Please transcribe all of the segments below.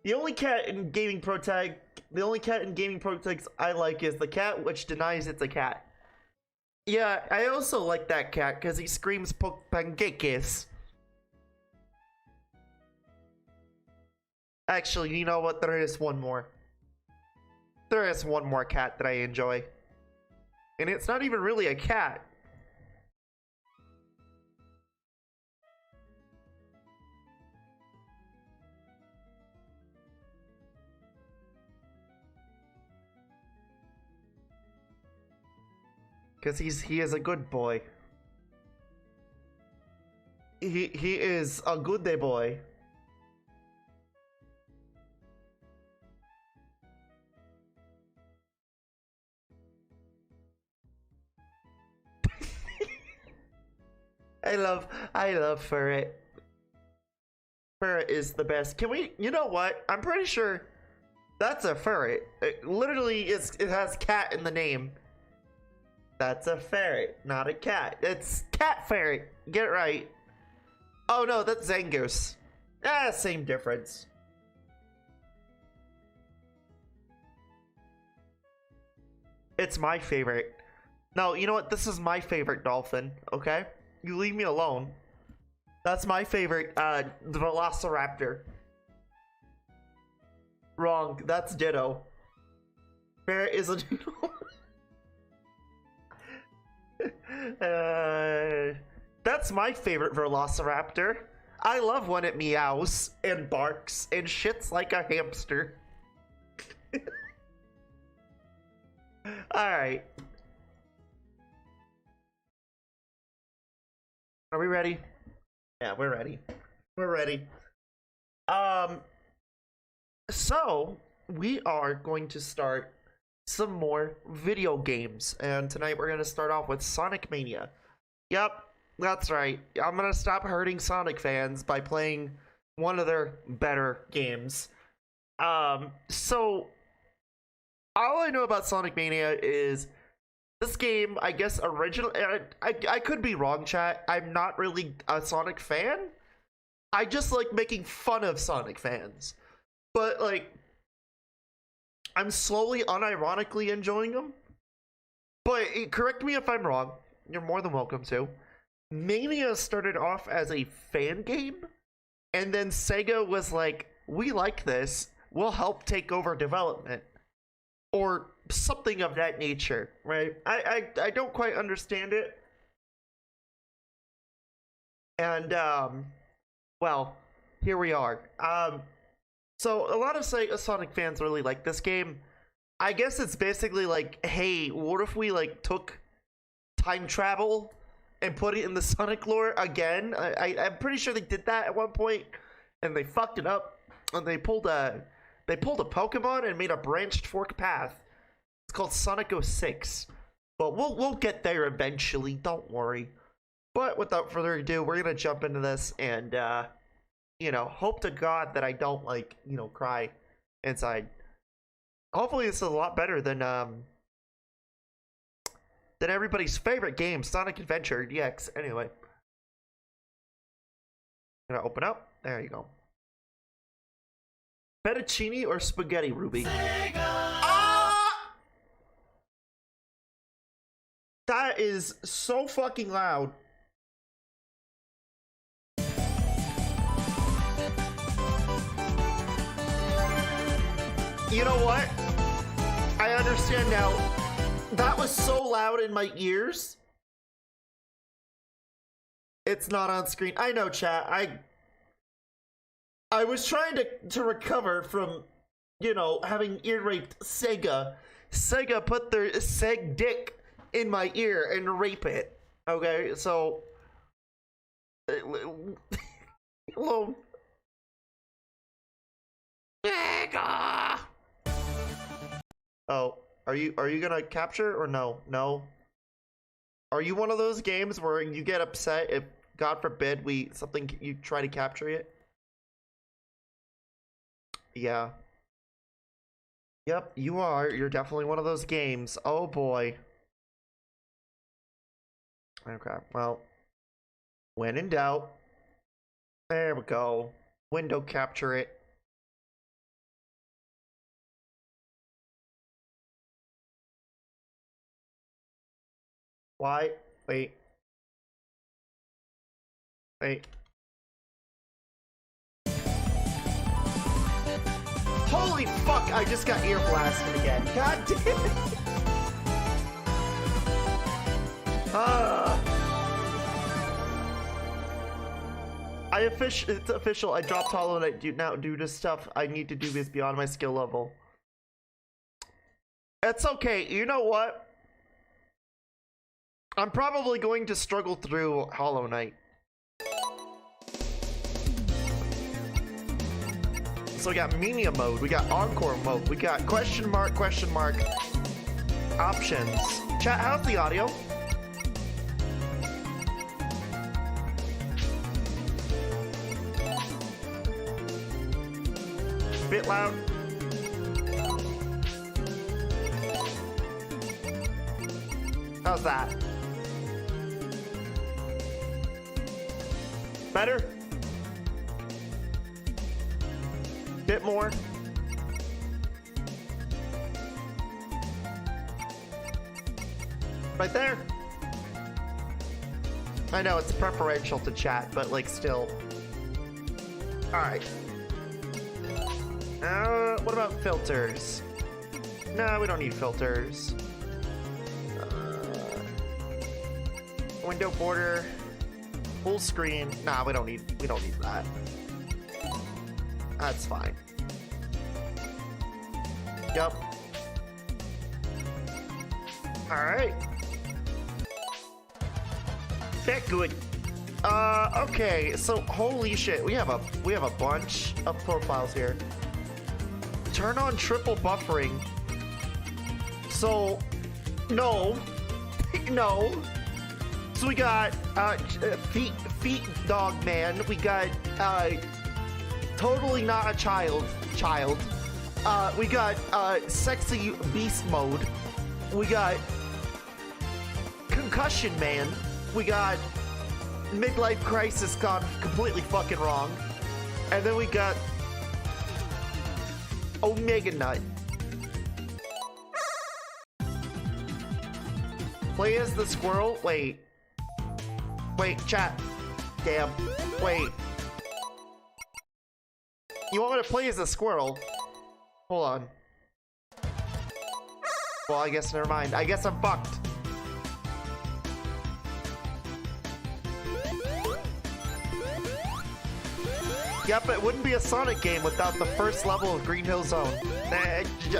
The only cat in gaming protag, the only cat in gaming protags I like is the cat which denies it's a cat. Yeah, I also like that cat because he screams pancakes. Actually, you know what? There is one more. There is one more cat that I enjoy. And it's not even really a cat. Because he is a good boy. He is a good day boy. I love Ferret. Ferret is the best. Can we, you know what? I'm pretty sure that's a ferret. It literally it has cat in the name. That's a ferret, not a cat. It's cat ferret. Get it right. Oh no, that's Zangoose. Ah, same difference. It's my favorite. No, you know what? This is my favorite dolphin, okay? You leave me alone. That's my favorite, the Velociraptor. Wrong, that's Ditto. Ferret is a Ditto. That's my favorite Velociraptor. I love when it meows and barks and shits like a hamster. Alright. Are we ready? Yeah, we're ready. We're ready. So we are going to start some more video games, and tonight we're gonna start off with Sonic Mania. Yep, that's right. I'm gonna stop hurting Sonic fans by playing one of their better games. So all I know about Sonic Mania is this game, I guess, original. I could be wrong, chat. I'm not really a Sonic fan. I just like making fun of Sonic fans. But, like, I'm slowly, unironically enjoying them. But correct me if I'm wrong. You're more than welcome to. Mania started off as a fan game. And then Sega was like, we like this. We'll help take over development. Or something of that nature, right? I don't quite understand it. And, well, here we are. So a lot of Sonic fans really like this game. I guess it's basically like, hey, what if we like took time travel and put it in the Sonic lore again? I'm pretty sure they did that at one point, and they fucked it up. And they pulled a Pokemon and made a branched fork path. It's called Sonic 06. But we'll get there eventually. Don't worry. But without further ado, we're gonna jump into this and you know, hope to God that I don't, like, you know, cry inside. Hopefully this is a lot better than everybody's favorite game, Sonic Adventure DX. Anyway. Gonna open up. There you go. Fettuccine or spaghetti, Ruby? Sega! Ah! That is so fucking loud. You know what? I understand now. That was so loud in my ears. It's not on screen. I know, chat. I was trying to recover from, you know, having ear raped Sega. Sega put their Seg dick in my ear and rape it. Okay, so hello. Sega. Oh, are you gonna capture or no? No. Are you one of those games where you get upset if, God forbid, you try to capture it? Yeah. Yep, you are. You're definitely one of those games. Oh boy. Okay, well, when in doubt, there we go. Window capture it. Why? Wait. Wait. Holy fuck, I just got ear blasted again. God damn it. It's official. I dropped Hollow Knight due to stuff I need to do is beyond my skill level. It's okay. You know what? I'm probably going to struggle through Hollow Knight. So we got Mania mode, we got Encore mode, we got question mark, options. Chat, how's the audio? Bit loud. How's that? Better? Bit more? Right there? I know it's preferential to chat, but like still. Alright. What about filters? No, we don't need filters. Window border, full screen. Nah, we don't need that. That's fine. Yup. Alright. That good. Okay, so holy shit, we have a bunch of profiles here. Turn on triple buffering. So no. No. So we got feet dog man. We got totally not a child. We got sexy beast mode. We got concussion man. We got midlife crisis gone completely fucking wrong. And then we got Omega Nut. Play as the squirrel. Wait, chat. Damn. Wait. You want me to play as a squirrel? Hold on. Well, I guess never mind. I guess I'm fucked. Yep, it wouldn't be a Sonic game without the first level of Green Hill Zone.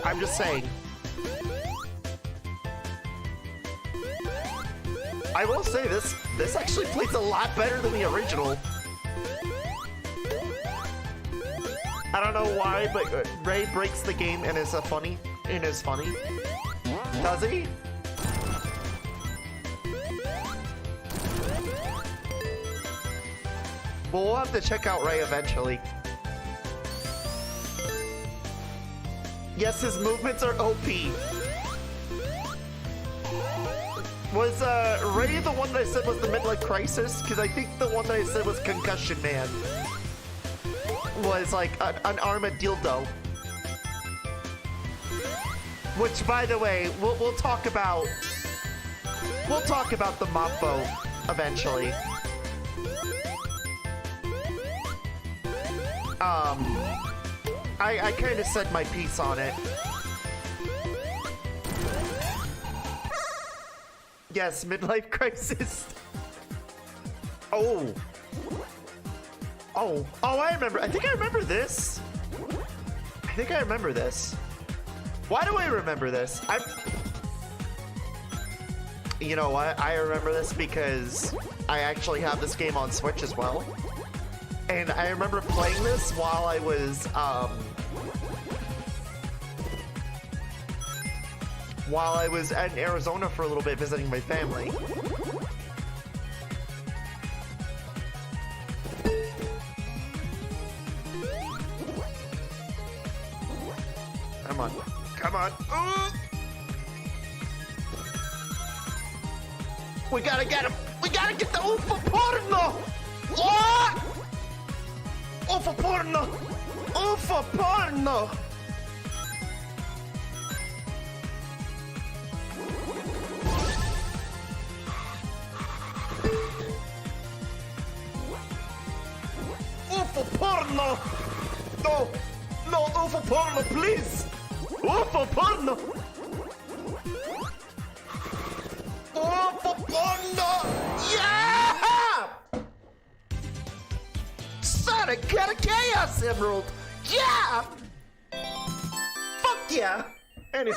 I'm just saying. I will say this actually plays a lot better than the original. I don't know why, but Ray breaks the game and is funny. Does he? Well, we'll have to check out Ray eventually. Yes, his movements are OP. Was Ray the one that I said was the midlife crisis? Because I think the one that I said was Concussion Man was like an armadillo. Which, by the way, we'll talk about. We'll talk about the mop boat eventually. I kind of said my piece on it. Yes, midlife crisis. Oh, I remember. I think I remember this. Why do I remember this? You know what? I remember this because I actually have this game on Switch as well. And I remember playing this while I was in Arizona for a little bit visiting my family. Come on. Ooh. We gotta get him. We gotta get the Ufa Porno. What? Ufa Porno. Ufa Porno. No! No, UFO porno, please! UFO porno! UFO porno! Yeah! Sonic got a Chaos Emerald! Yeah! Fuck yeah! Anyway.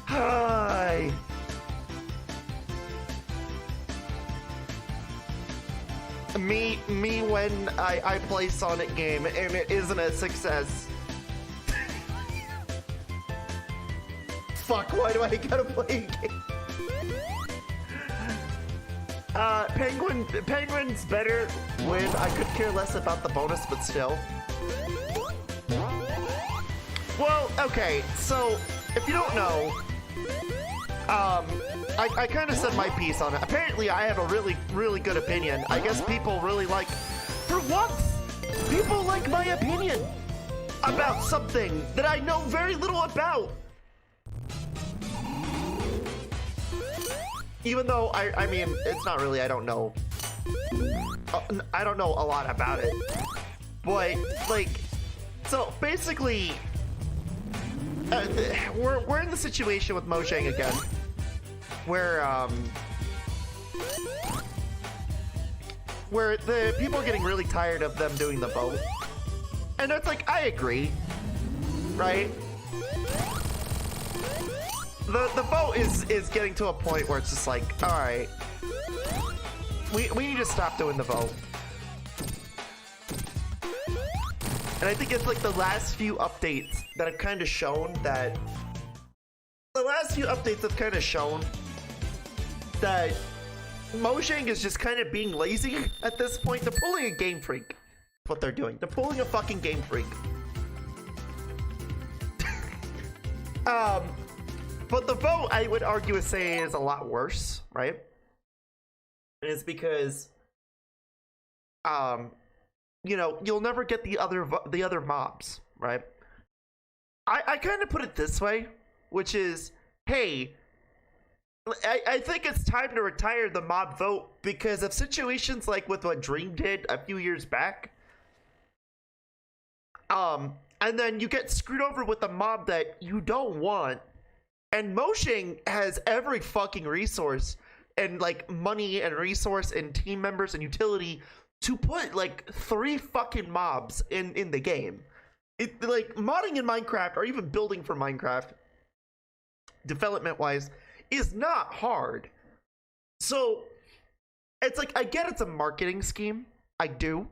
Hi. Me when I play Sonic game and it isn't a success. Fuck, why do I gotta play a game? Penguin's better when I could care less about the bonus, but still. Well, okay, so if you don't know, I kind of said my piece on it. Apparently, I have a really good opinion. I guess people really like, for once, people like my opinion about something that I know very little about. Even though, I mean, it's not really, I don't know a lot about it. But, like, so basically, we're in the situation with Mojang again, where the people are getting really tired of them doing the vote. And it's like, I agree, right? The vote is getting to a point where it's just like, all right, we need to stop doing the vote. And I think it's like the last few updates that have kind of shown that Mojang is just kind of being lazy at this point. They're pulling a Game Freak. That's what they're doing. They're pulling a fucking Game Freak. But the vote, I would argue, is a lot worse, right? And it's because, you know, you'll never get the other mobs, right? I kind of put it this way, which is, hey, I think it's time to retire the mob vote because of situations like with what Dream did a few years back. And then you get screwed over with a mob that you don't want. And Mojang has every fucking resource and like money and resource and team members and utility to put like 3 fucking mobs in the game. It, like, modding in Minecraft or even building for Minecraft, development-wise, is not hard. So, it's like, I get it's a marketing scheme. I do.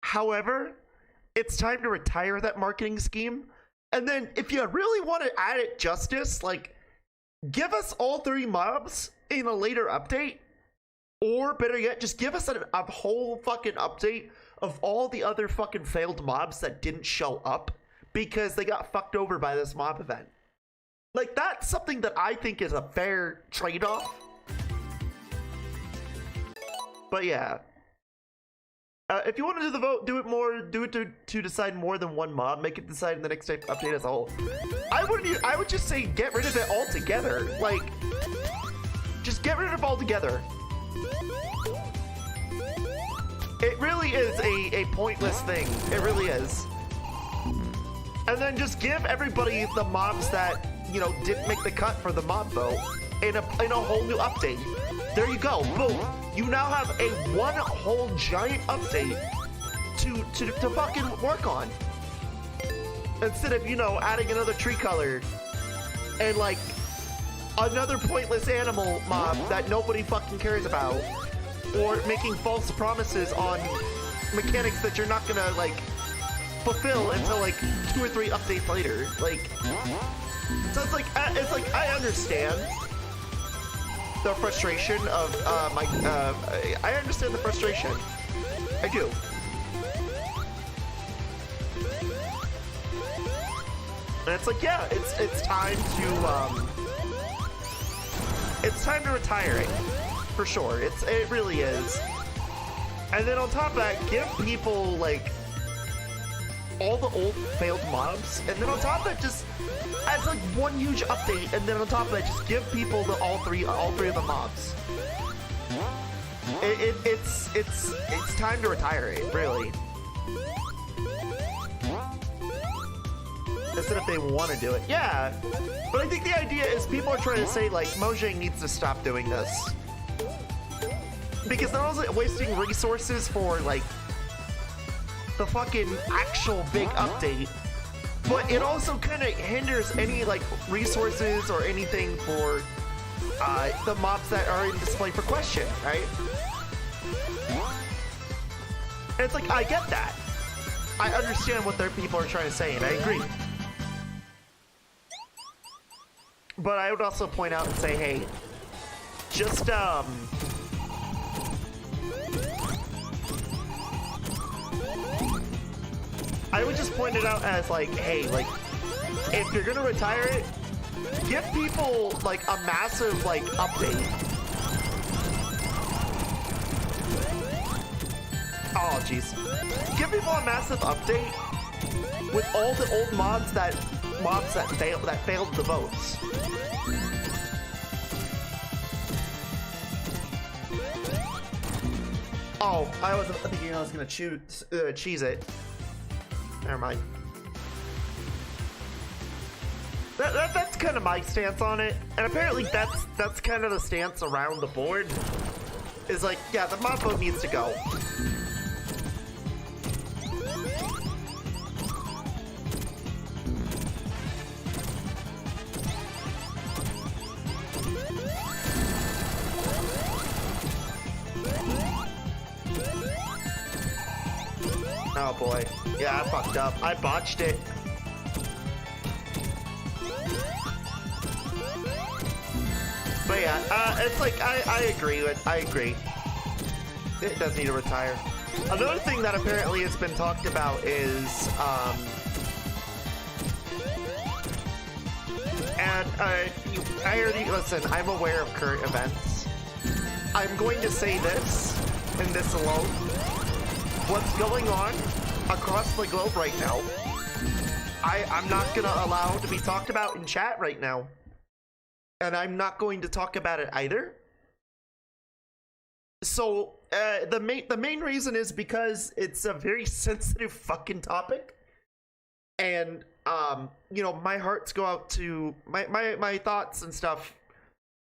However, it's time to retire that marketing scheme. And then, if you really want to add it justice, like, give us all 3 mobs in a later update. Or, better yet, just give us a whole fucking update of all the other fucking failed mobs that didn't show up because they got fucked over by this mob event. Like, that's something that I think is a fair trade-off. But yeah. If you want to do the vote, do it to decide more than 1 mob. Make it decide in the next update as a whole. I would just say get rid of it altogether. Like, just get rid of it altogether. It really is a pointless thing. It really is. And then just give everybody the mobs that, you know, didn't make the cut for the mob vote in a whole new update. There you go. Boom. You now have a one whole giant update to fucking work on. Instead of, you know, adding another tree color and like another pointless animal mob that nobody fucking cares about. Or making false promises on mechanics that you're not gonna like fulfill until like 2 or 3 updates later. Like, so it's like I understand the frustration of I understand the frustration. I do. And it's like, yeah, it's time to retire it. For sure, it really is. And then on top of that, give people like all the old failed mobs, and then on top of that, just add like one huge update, and then on top of that, just give people all three of the mobs. It's time to retire it, really. Instead if they want to do it. Yeah, but I think the idea is people are trying to say like Mojang needs to stop doing this. Because they're also wasting resources for like the fucking actual big update. But it also kind of hinders any like resources or anything for the mobs that are in display for question, right? And it's like, I get that. I understand what their people are trying to say, and I agree. But I would also point out and say, hey, just, I would just point it out as like, hey, like, if you're gonna retire it, give people like a massive like update. Oh jeez. Give people a massive update with all the old mobs that failed the votes. Oh, I wasn't thinking I was gonna cheese it. Never mind. That's kind of my stance on it, and apparently that's kind of the stance around the board. Is like, yeah, the mod vote needs to go. Oh boy, yeah, I fucked up. I botched it. But yeah, it's like, I agree. It does need to retire. Another thing that apparently has been talked about is, I already, listen, I'm aware of current events. I'm going to say this, and this alone. What's going on across the globe right now, I'm not gonna allow to be talked about in chat right now. And I'm not going to talk about it either. So the main reason is because it's a very sensitive fucking topic, and you know, my hearts go out to my thoughts and stuff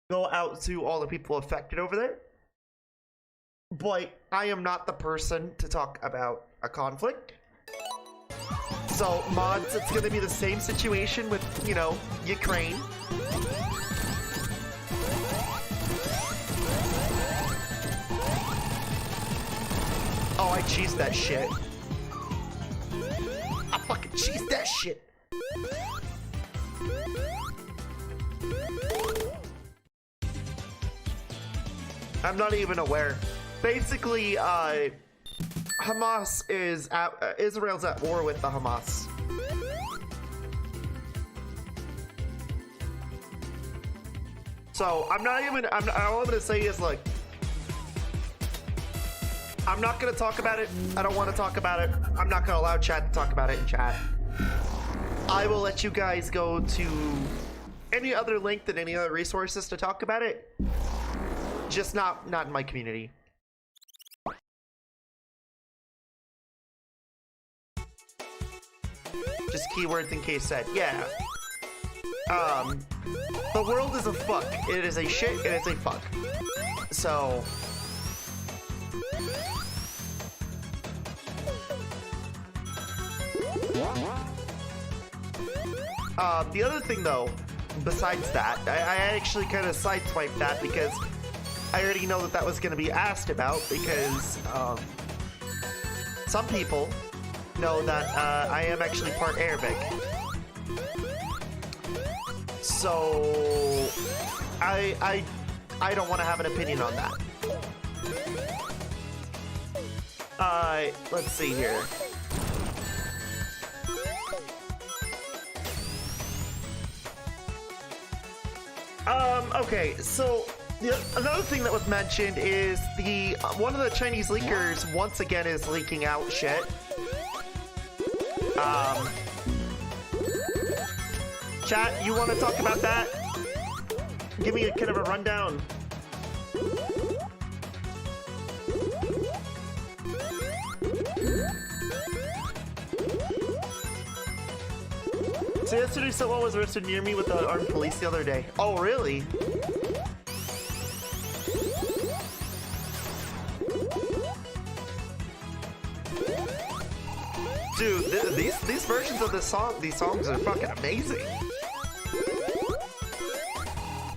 go out to all the people affected over there. But I am not the person to talk about a conflict. So mods, it's gonna be the same situation with, you know, Ukraine. Oh, I cheesed that shit. I fucking cheesed that shit. I'm not even aware. Basically, Hamas is Israel's at war with the Hamas. So I'm not even. All I'm gonna say is like, I'm not gonna talk about it. I don't want to talk about it. I'm not gonna allow chat to talk about it in chat. I will let you guys go to any other link than any other resources to talk about it. Just not in my community. Just keywords in case said. Yeah. The world is a fuck. It is a shit and it's a fuck. So the other thing though, besides that, I actually kind of sideswiped that because I already know that was going to be asked about, because some people know that I am actually part Arabic. So I don't want to have an opinion on that. Let's see here. Okay, so another thing that was mentioned is one of the Chinese leakers once again is leaking out shit. Chat, you want to talk about that? Give me a kind of a rundown. So yesterday someone was arrested near me with the armed police the other day. Oh, really? Dude, these versions of these songs are fucking amazing.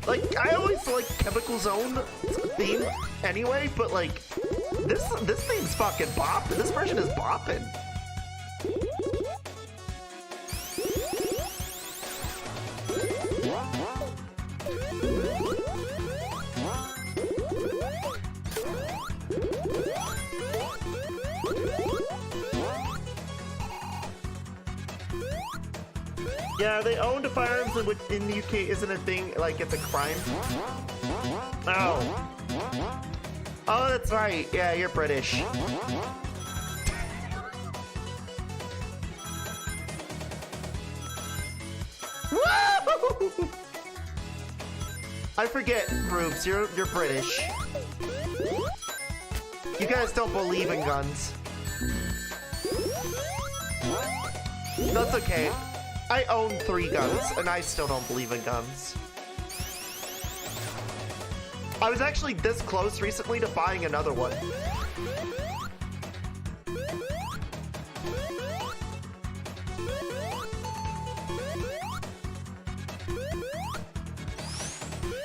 Like, I always like Chemical Zone theme anyway, but like, this thing's fucking bopping. This version is bopping. Yeah, they owned firearms in the UK isn't a thing, like it's a crime. Oh. Oh, that's right. Yeah, you're British. Woo! I forget, Rubes, you're British. You guys don't believe in guns. That's okay. I own 3 guns, and I still don't believe in guns. I was actually this close recently to buying another one.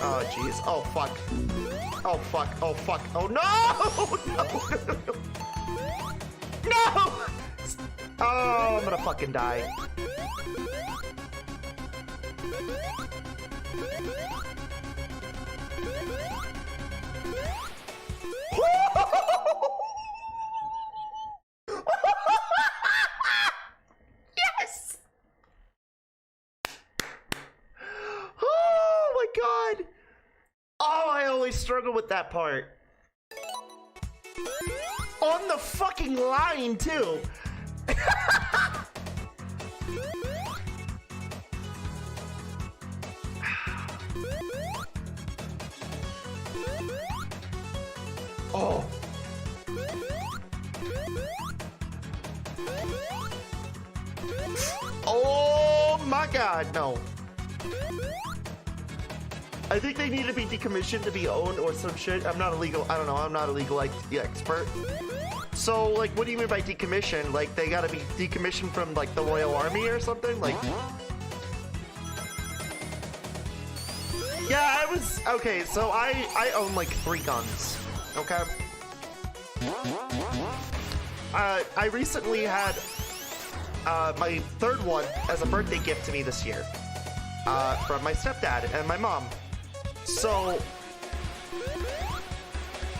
Oh, jeez. Oh, fuck. Oh, fuck. Oh, fuck. Oh, no! No! No! Oh, I'm gonna fucking die. Yes! Oh my god! Oh, I always struggle with that part. On the fucking line, too. Oh. Oh my god, no. I think they need to be decommissioned to be owned or some shit. I'm not illegal. I don't know. I'm not a legal expert. So, like, what do you mean by decommission? Like, they gotta be decommissioned from, like, the Royal Army or something? Like... Yeah, I was... Okay, so I own, like, 3 guns. Okay? I recently had my 3rd one as a birthday gift to me this year. From my stepdad and my mom. So...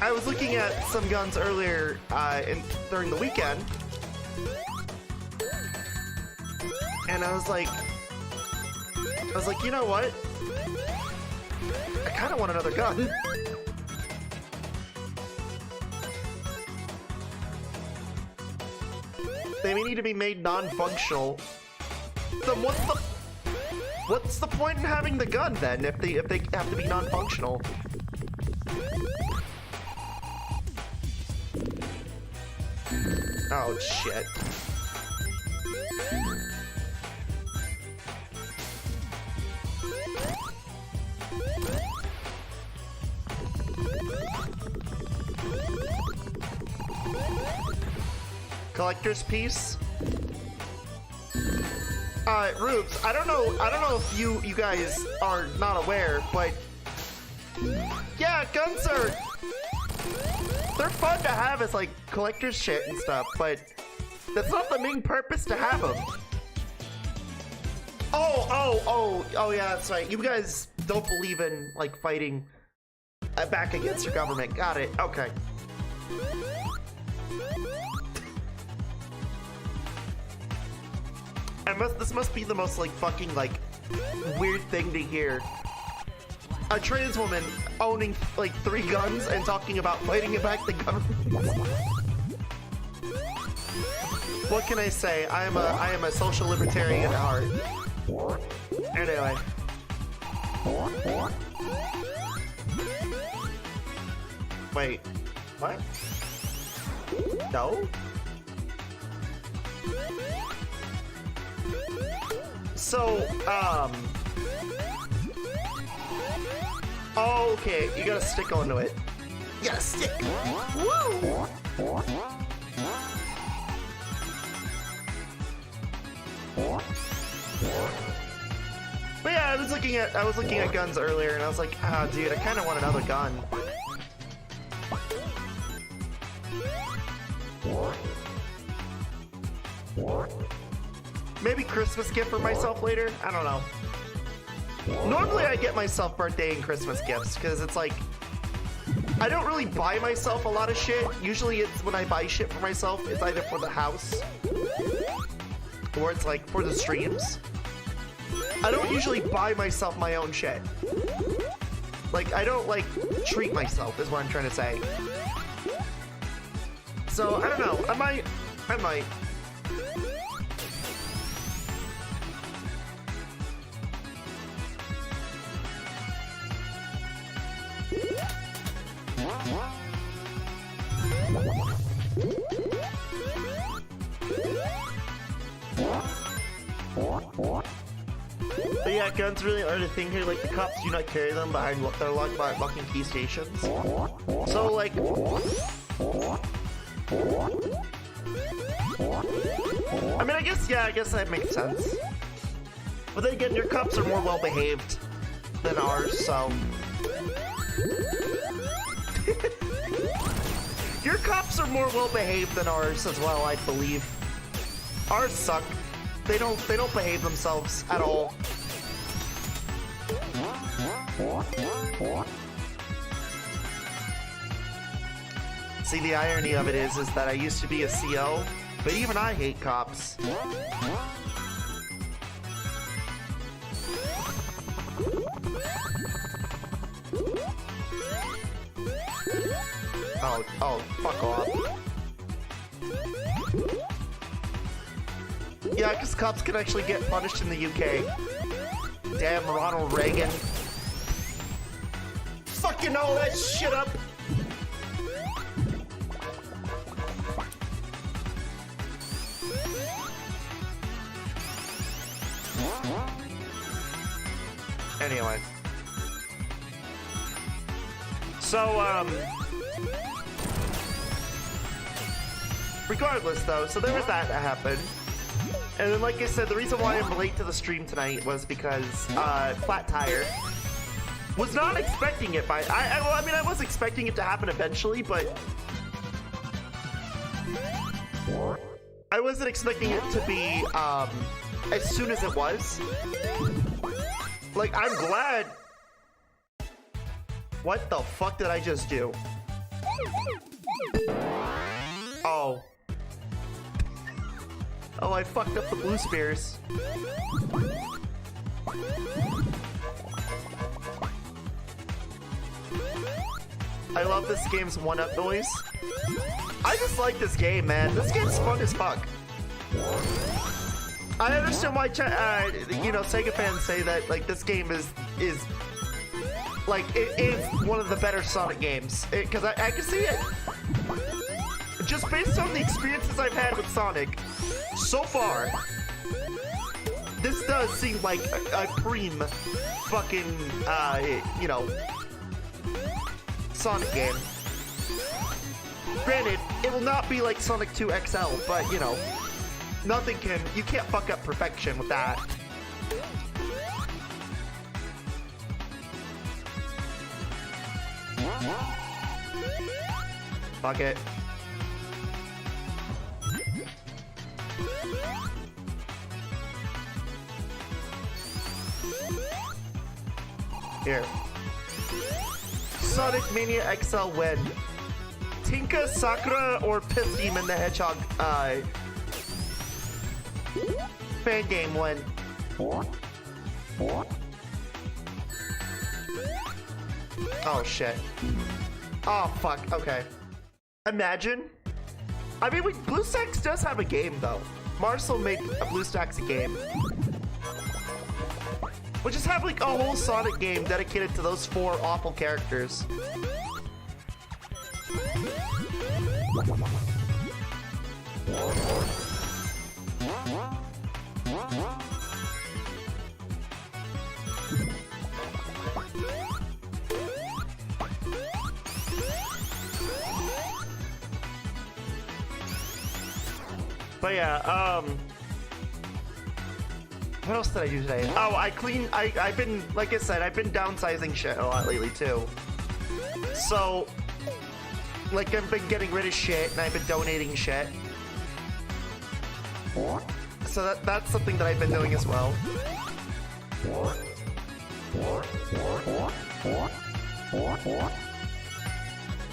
I was looking at some guns earlier during the weekend, and I was like, you know what? I kind of want another gun. They may need to be made non-functional. Then what's the point in having the gun then if they have to be non-functional? Oh, shit. Collector's piece? Rubes, I don't know if you guys are not aware, but yeah, guns are... They're fun to have as, like, collector's shit and stuff, but that's not the main purpose to have them. Oh, yeah, that's right. You guys don't believe in, like, fighting back against your government. Got it. Okay. This must be the most, like, fucking, like, weird thing to hear. A trans woman owning like 3 guns and talking about fighting back the government. What can I say? I am a social libertarian at heart. Anyway. Wait. What? No? So, oh, okay, you gotta stick onto it. You gotta stick. Woo! But yeah, I was looking at guns earlier, and I was like, ah, dude, I kind of want another gun. Maybe Christmas gift for myself later? I don't know. Normally I get myself birthday and Christmas gifts because it's like, I don't really buy myself a lot of shit. Usually it's when I buy shit for myself, it's either for the house or it's like for the streams. I don't usually buy myself my own shit. Like, I don't like treat myself is what I'm trying to say. So, I don't know. I might. But yeah, guns really are the thing here. Like, the cops do not carry them behind their locking key stations. So, like, I mean, I guess that makes sense. But then again, your cops are more well behaved than ours, so. Your cops are more well behaved than ours as well, I believe. Ours suck. They don't behave themselves at all. See, the irony of it is that I used to be a CO, but even I hate cops. Oh, fuck off. Yeah, because cops can actually get punished in the UK. Damn Ronald Reagan. Fucking all that shit up. Anyway. So, regardless though, so there was that happened. And then, like I said, the reason why I'm late to the stream tonight was because, flat tire. Was not expecting it well, I mean, I was expecting it to happen eventually, but I wasn't expecting it to be, as soon as it was. Like, I'm glad. What the fuck did I just do? Oh. Oh, I fucked up the blue spears. I love this game's one-up noise. I just like this game, man. This game's fun as fuck. I understand why, you know, Sega fans say that, like, this game is like, it is one of the better Sonic games. Because I can see it. Just based on the experiences I've had with Sonic so far, this does seem like a preem fucking, you know, Sonic game. Granted, it will not be like Sonic 2 XL, but, you know, you can't fuck up perfection with that. Fuck it. Here. Sonic Mania XL win. Tinka, Sakura, or Pith Demon the Hedgehog, fan game win. Oh shit. Oh fuck, okay. Imagine. I mean, BlueStacks does have a game though. Marcel made a BlueStacks a game. We'll just have like a whole Sonic game dedicated to those 4 awful characters. But yeah, what else did I do today? Oh, I've been, like I said, I've been downsizing shit a lot lately too. So, like, I've been getting rid of shit and I've been donating shit. So that's something that I've been doing as well.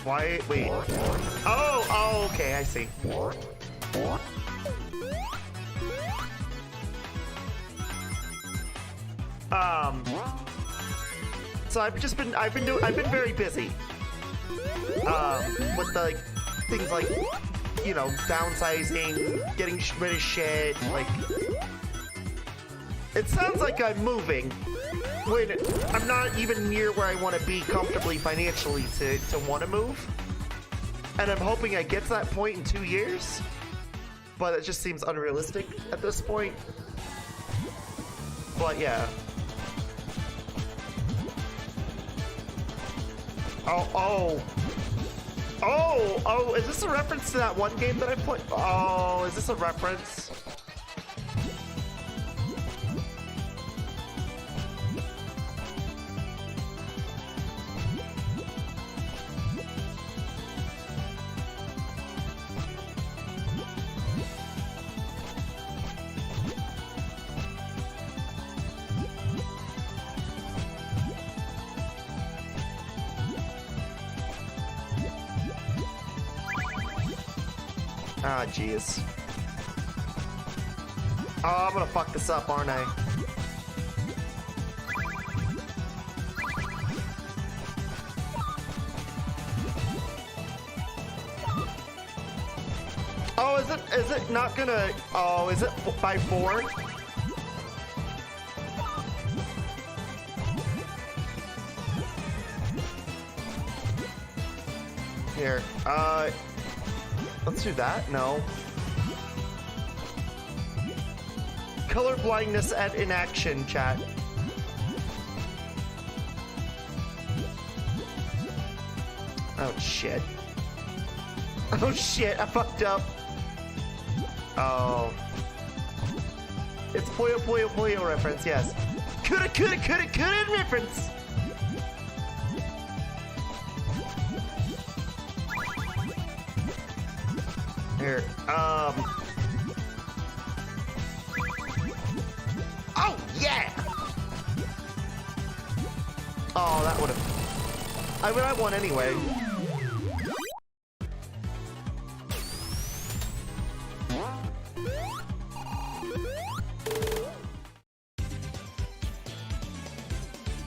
Why? Wait. Oh, okay, I see. So I've been very busy. With the, like, things like, you know, downsizing, getting rid of shit, like... It sounds like I'm moving when I'm not even near where I want to be comfortably financially to want to move. And I'm hoping I get to that point in 2 years. But it just seems unrealistic at this point. But yeah. Oh, is this a reference to that one game that I played? Oh, is this a reference? Ah, jeez. Oh, I'm gonna fuck this up, aren't I? Oh, is it not gonna... Oh, is it by 4? Here, let's do that. No. Color blindness at inaction, chat. Oh shit. Oh shit, I fucked up. Oh. It's Puyo Puyo Puyo reference, yes. Coulda reference. Here, Oh, yeah! Oh, that would've... I mean, I won anyway.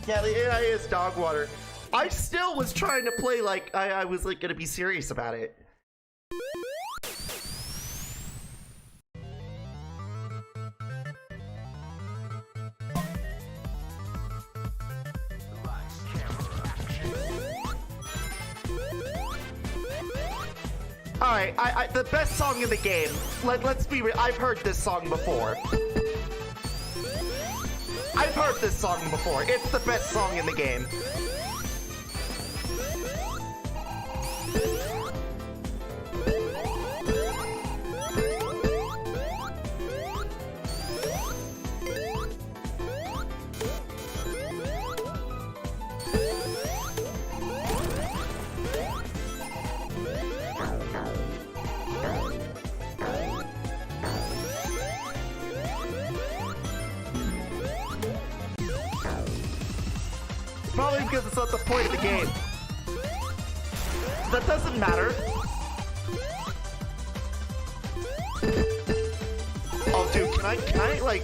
Yeah, the AI is dog water. I still was trying to play like I was like gonna be serious about it. Alright, the best song in the game. Let's be real. I've heard this song before. I've heard this song before. It's the best song in the game. Probably because it's not the point of the game. That doesn't matter. Oh, dude, can I like...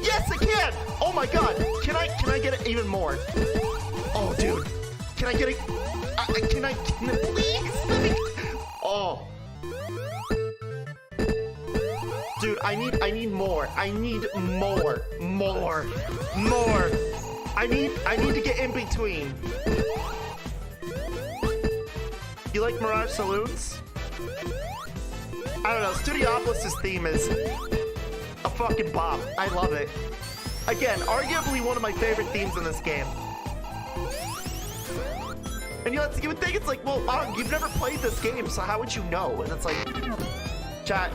Yes, I can! Oh my god! Can I get it even more? Oh, dude. Can I get it... Can I please? Let me... Oh. Dude, I need more. I need more. More. I need to get in between. You like Mirage Saloons? I don't know, Studiopolis' theme is a fucking bop. I love it. Again, arguably one of my favorite themes in this game. And you would think it's like, well, you've never played this game, so how would you know? And it's like, chat,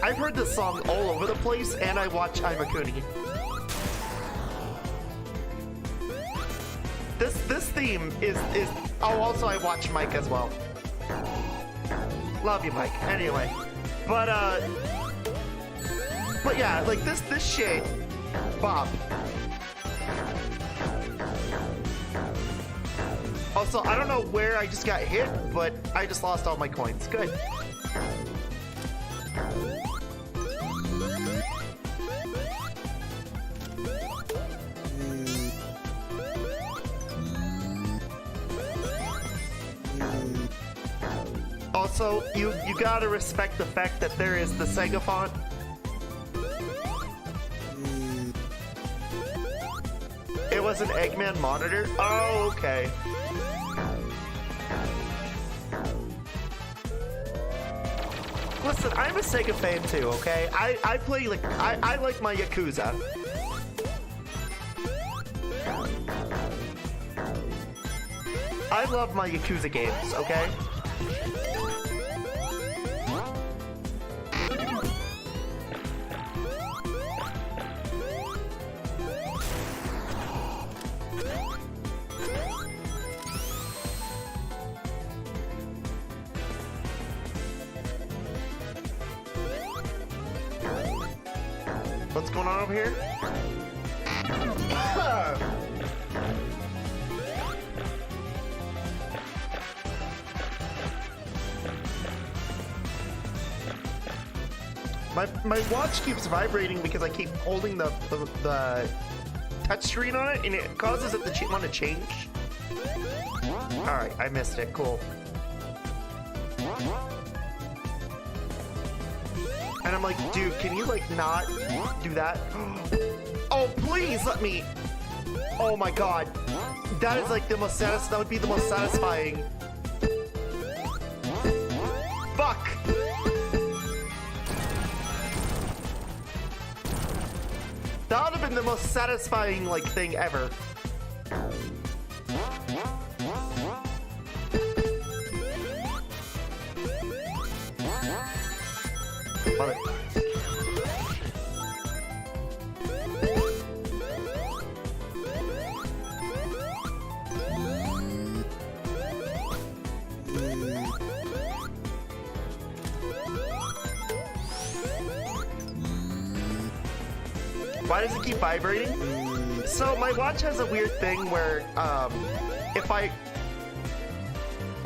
I've heard this song all over the place, and I watch I'm a Kuni. This theme is oh, also I watch Mike as well. Love you, Mike. Anyway, but yeah, like this shit, Bob. Also, I don't know where I just got hit, but I just lost all my coins. Good. Also, you gotta respect the fact that there is the Sega font. It was an Eggman monitor? Oh, okay. Listen, I'm a Sega fan too, okay? I play like I like my Yakuza. I love my Yakuza games, okay? What's going on over here? My watch keeps vibrating because I keep holding the touch screen on it, and it causes it to want to change. All right, I missed it. Cool. And I'm like, dude, can you like not do that? Oh, please let me. Oh my god, that is like the most that would be the most satisfying. Fuck. That would have been the most satisfying like thing ever. Love it. Why does it keep vibrating? So my watch has a weird thing where if I,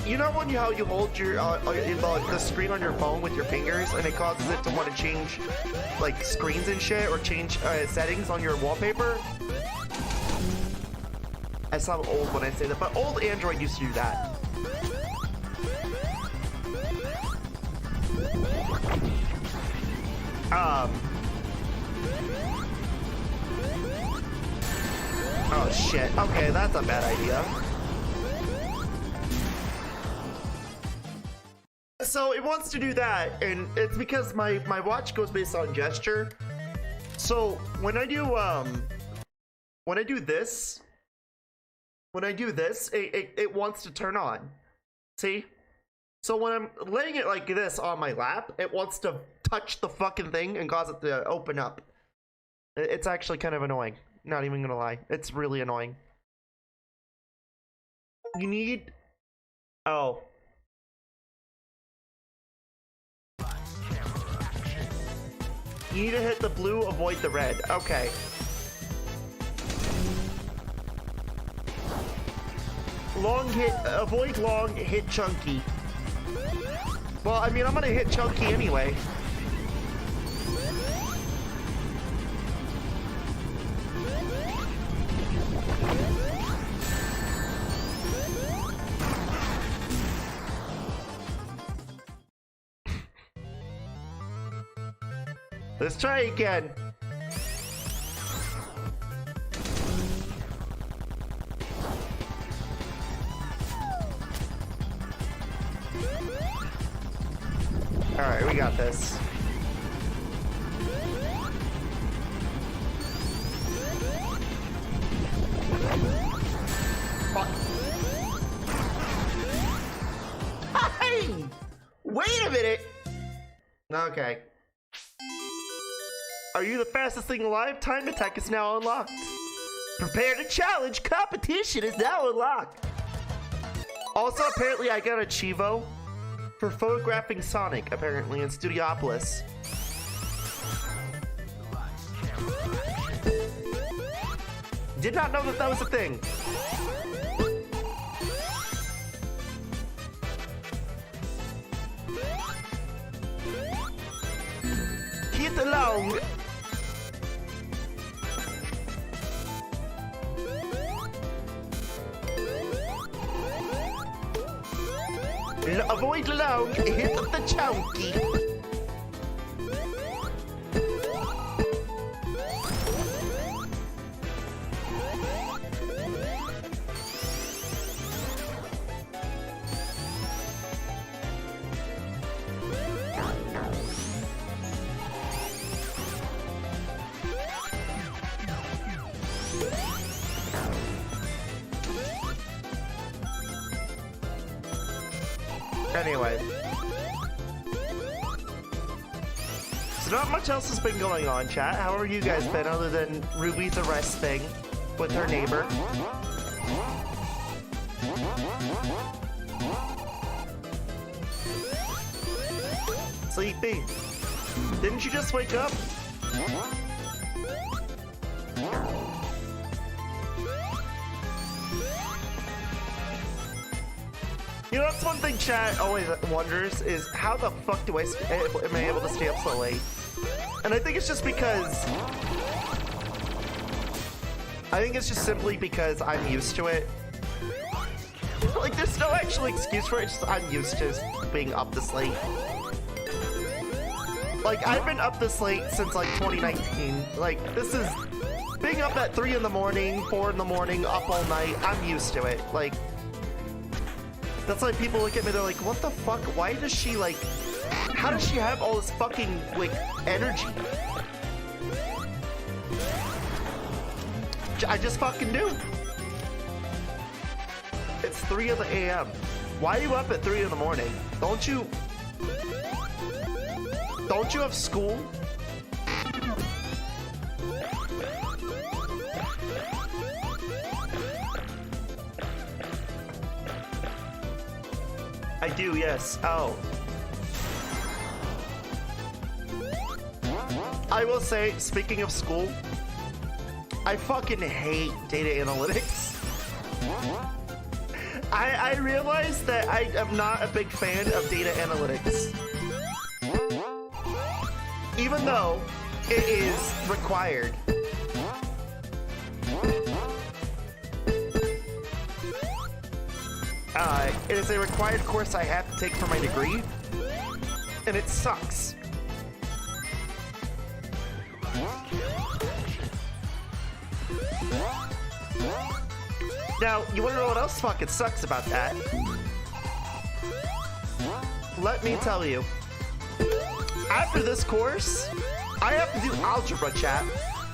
you know when how you hold your the screen on your phone with your fingers and it causes it to want to change like screens and shit or change settings on your wallpaper? I sound old when I say that, but old Android used to do that. Oh shit, okay, that's a bad idea. So it wants to do that, and it's because my watch goes based on gesture. So when I do this, it wants to turn on. See? So when I'm laying it like this on my lap, it wants to touch the fucking thing and cause it to open up. It's actually kind of annoying. Not even gonna lie. It's really annoying. You need... Oh. You need to hit the blue, avoid the red. Okay. Long hit, avoid long, hit chunky. Well, I mean, I'm gonna hit chunky anyway. Let's try again. All right, we got this. Fuck. Hey! Wait a minute! Okay. Are you the fastest thing alive? Time attack is now unlocked. Prepare to challenge. Competition is now unlocked. Also, apparently I got a Chivo for photographing Sonic, apparently, in Studiopolis. Did not know that that was a thing. Get along. Avoid along. Hit the chunky. Anyway. So not much else has been going on, chat. How have you guys been other than Ruby's arrest thing with her neighbor? Sleepy. Didn't you just wake up? You know, that's one thing chat always wonders is how the fuck do am I able to stay up so late? And I think it's just because it's just simply because I'm used to it. Like, there's no actual excuse for it, it's just I'm used to being up this late. Like, I've been up this late since like 2019. Like, this is being up at 3 in the morning, 4 in the morning, up all night. I'm used to it. Like, that's like people look at me, they're like, what the fuck? Why does she like, how does she have all this fucking like energy? I just fucking do. It's 3 a.m. Why are you up at 3 in the morning? Don't you have school? I do, yes. Oh. I will say, speaking of school, I fucking hate data analytics. I realize that I am not a big fan of data analytics. Even though it is required. It is a required course I have to take for my degree, and it sucks. Now, you wanna know what else fucking sucks about that? Let me tell you. After this course, I have to do algebra, chat.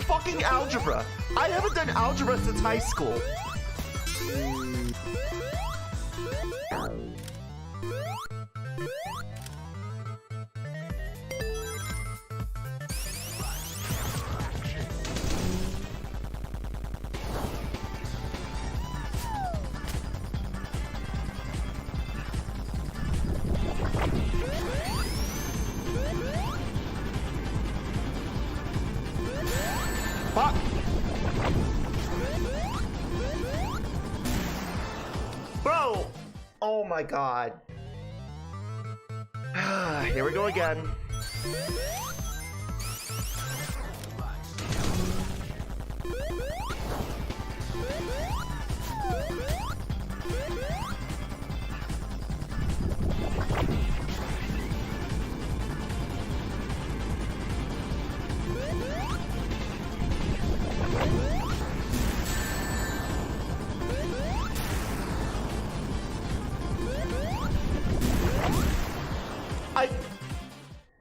Fucking algebra. I haven't done algebra since high school. Fuck! Bro! Oh my god. Here we go again.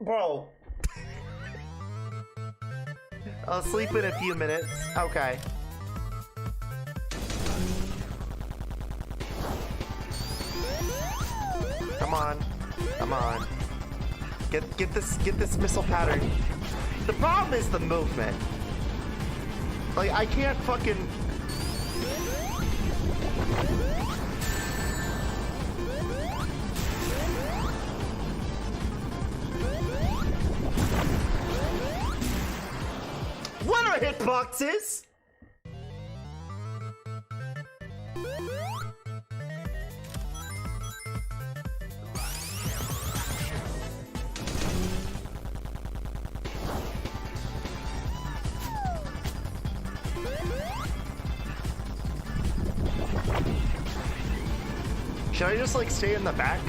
Bro. I'll sleep in a few minutes. Okay. Come on. Come on. Get this missile pattern. The problem is the movement. Like, I can't fucking... What are hitboxes? Should I just like stay in the back?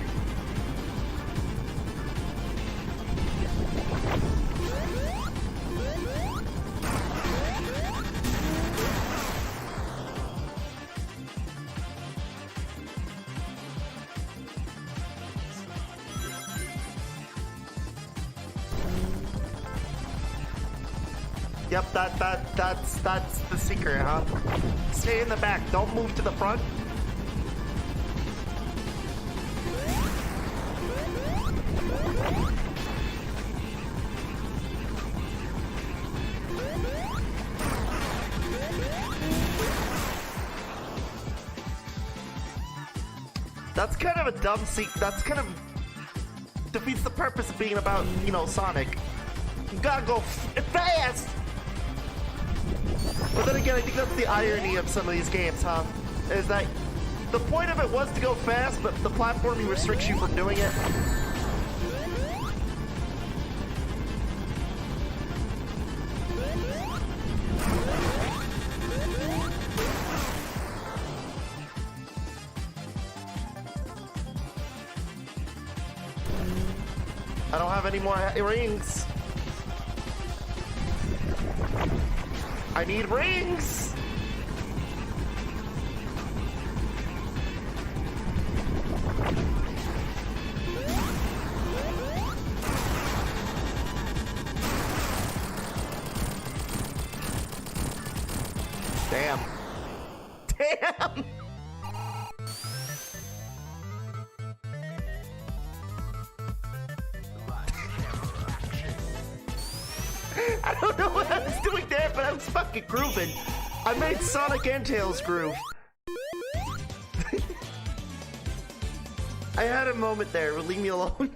Yep, that's the secret, huh? Stay in the back, don't move to the front. That's kind of a dumb that's kind of defeats the purpose of being about, you know, Sonic. You gotta go fast! But then again, I think that's the irony of some of these games, huh? Is that the point of it was to go fast, but the platforming restricts you from doing it. I don't have any more rings. I need rings! Damn. Damn! I don't know what I was doing there, but I was fucking grooving. I made Sonic and Tails groove. I had a moment there, but leave me alone.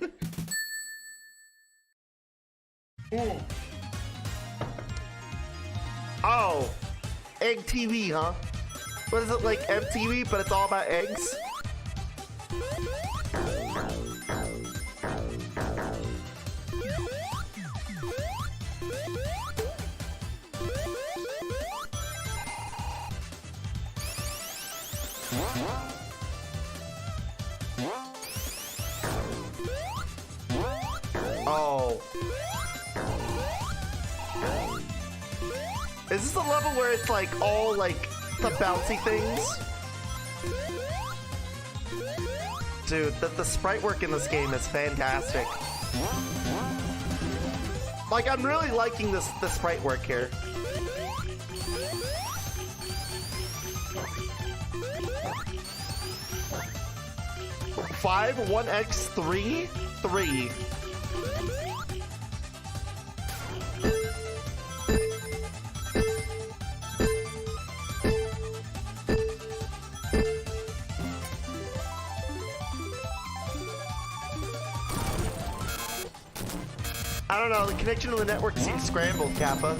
Oh, egg TV, huh? What is it, like MTV, but it's all about eggs? Oh. Is this a level where it's like all like the bouncy things? Dude, the sprite work in this game is fantastic. Like, I'm really liking the sprite work here. Five, 1x, 3, 3. I don't know, the connection to the network seems scrambled, Kappa.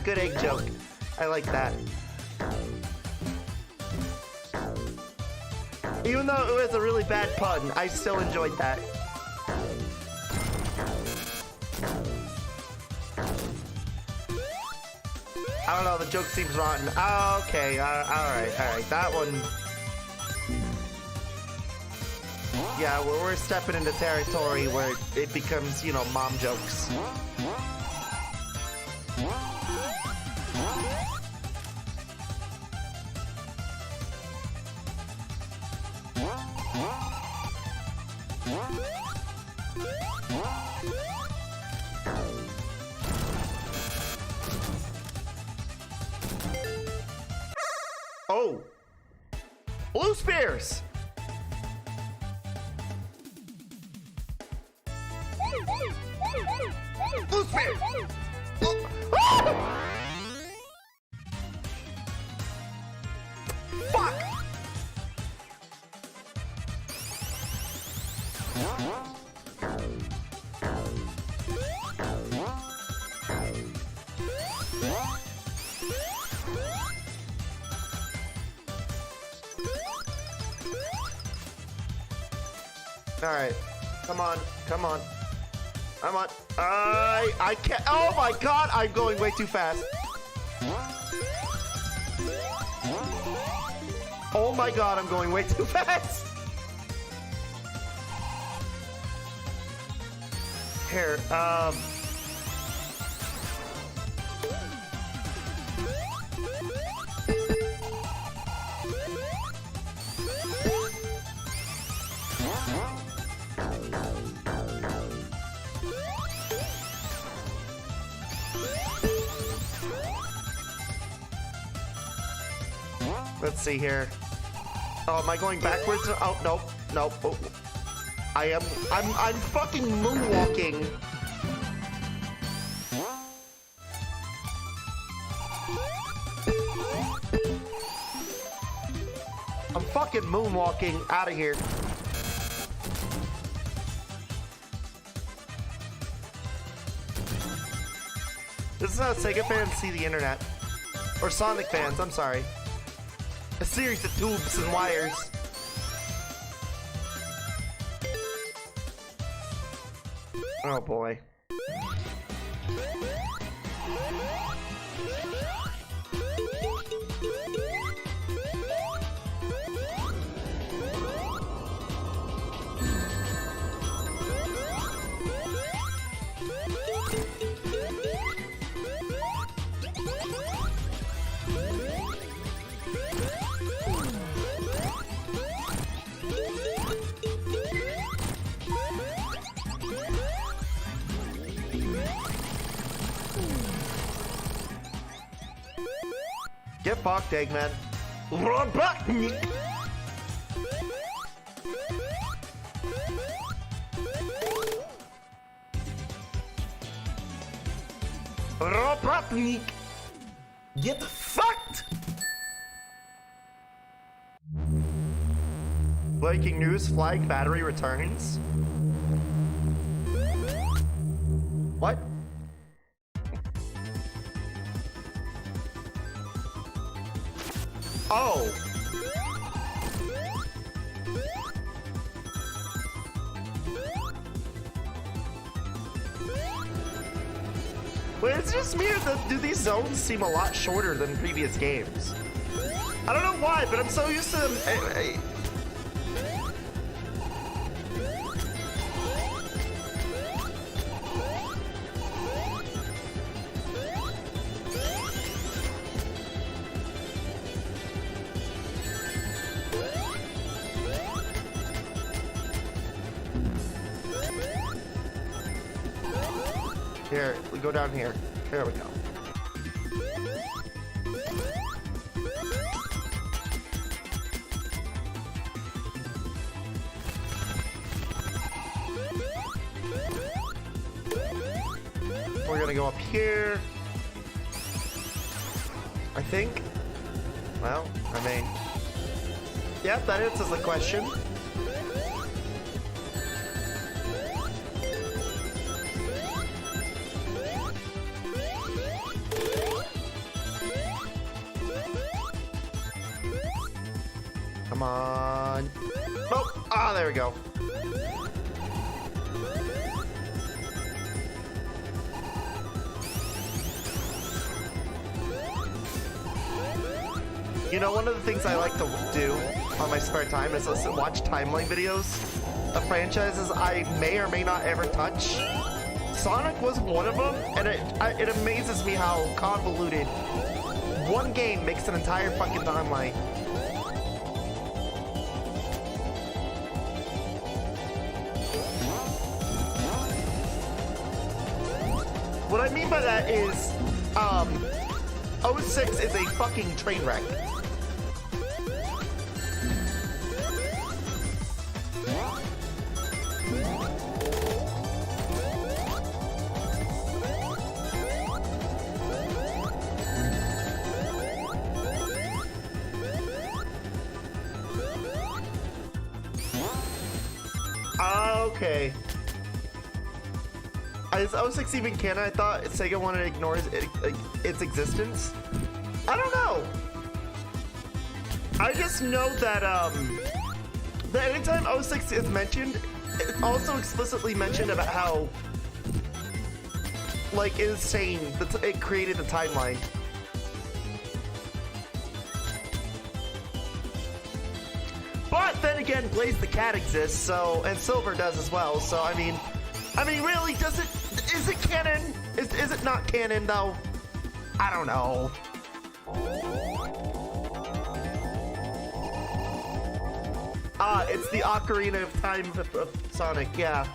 Good egg joke. I like that. Even though it was a really bad pun, I still enjoyed that. I don't know, the joke seems rotten. Oh, okay, alright. That one... Yeah, we're stepping into territory where it becomes, you know, mom jokes. Oh! Blue spears! Loose me! Ah! Fuck! Alright. Come on. Come on. Come on. I can't. Oh my god, I'm going way too fast. Oh my god, I'm going way too fast. Here, let's see here. Oh, am I going backwards? Oh, nope, nope. Oh. I'm fucking moonwalking. I'm fucking moonwalking out of here. This is how Sega fans see the internet. Or Sonic fans, I'm sorry. A series of tubes and wires. Oh boy. Get fucked, Eggman. Robotnik! Robotnik! Get fucked! Breaking news, flag battery returns. What? Oh. Wait, it's just me or do these zones seem a lot shorter than previous games? I don't know why, but I'm so used to them. Here, we go down here. There we go. We're gonna go up here. I think. Well, I mean. Yep, that answers the question. Come on. Oh, ah, there we go. You know, one of the things I like to do on my spare time is watch timeline videos of franchises I may or may not ever touch. Sonic was one of them, and it amazes me how convoluted one game makes an entire fucking timeline. What I mean by that is, 06 is a fucking train wreck. Okay. Is 06 even canon? I thought Sega wanted to ignore its existence. I don't know. I just know that that anytime 06 is mentioned, it's also explicitly mentioned about how, like, it is saying that it created the timeline. But then again, Blaze the Cat exists, so, and Silver does as well. So I mean, really, is it canon? Is it not canon though? I don't know. It's the Ocarina of Time of Sonic, yeah.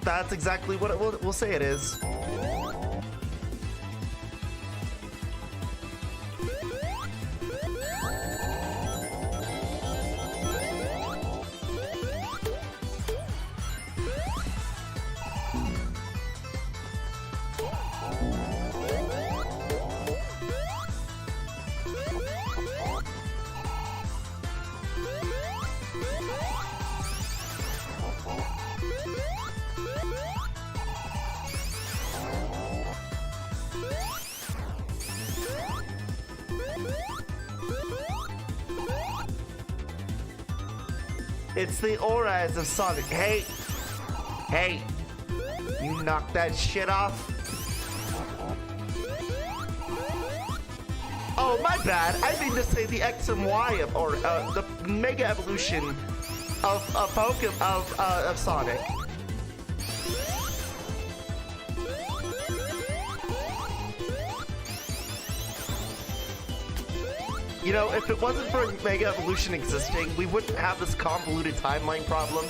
That's exactly what we'll say it is. It's the auras of Sonic. Hey, you knock that shit off. Oh, my bad. I mean to say the X and Y of, or the Mega Evolution of Sonic. You know, if it wasn't for Mega Evolution existing, we wouldn't have this convoluted timeline problem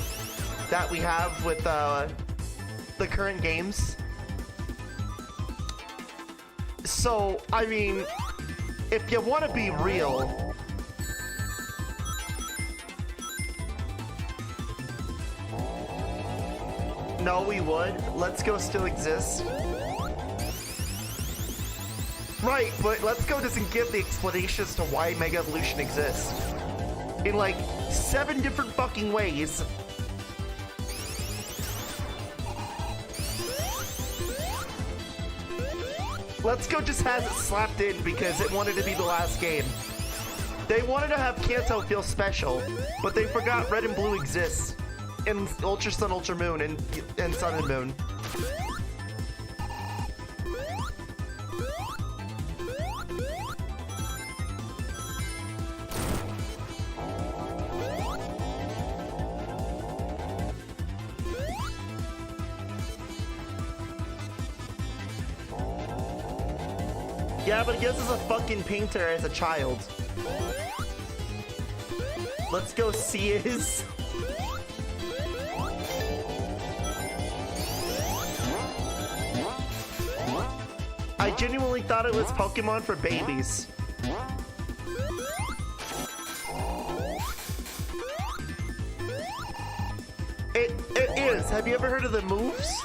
that we have with the current games. So, I mean, if you want to be real, no, we would. Let's Go still exists. Right, but Let's Go doesn't give the explanation as to why Mega Evolution exists. In like 7 different fucking ways. Let's Go just has it slapped in because it wanted to be the last game. They wanted to have Kanto feel special, but they forgot Red and Blue exists in Ultra Sun, Ultra Moon, and Sun and Moon. Yeah, but he was a fucking painter as a child. Let's Go see his. I genuinely thought it was Pokemon for babies. It is. Have you ever heard of the moves?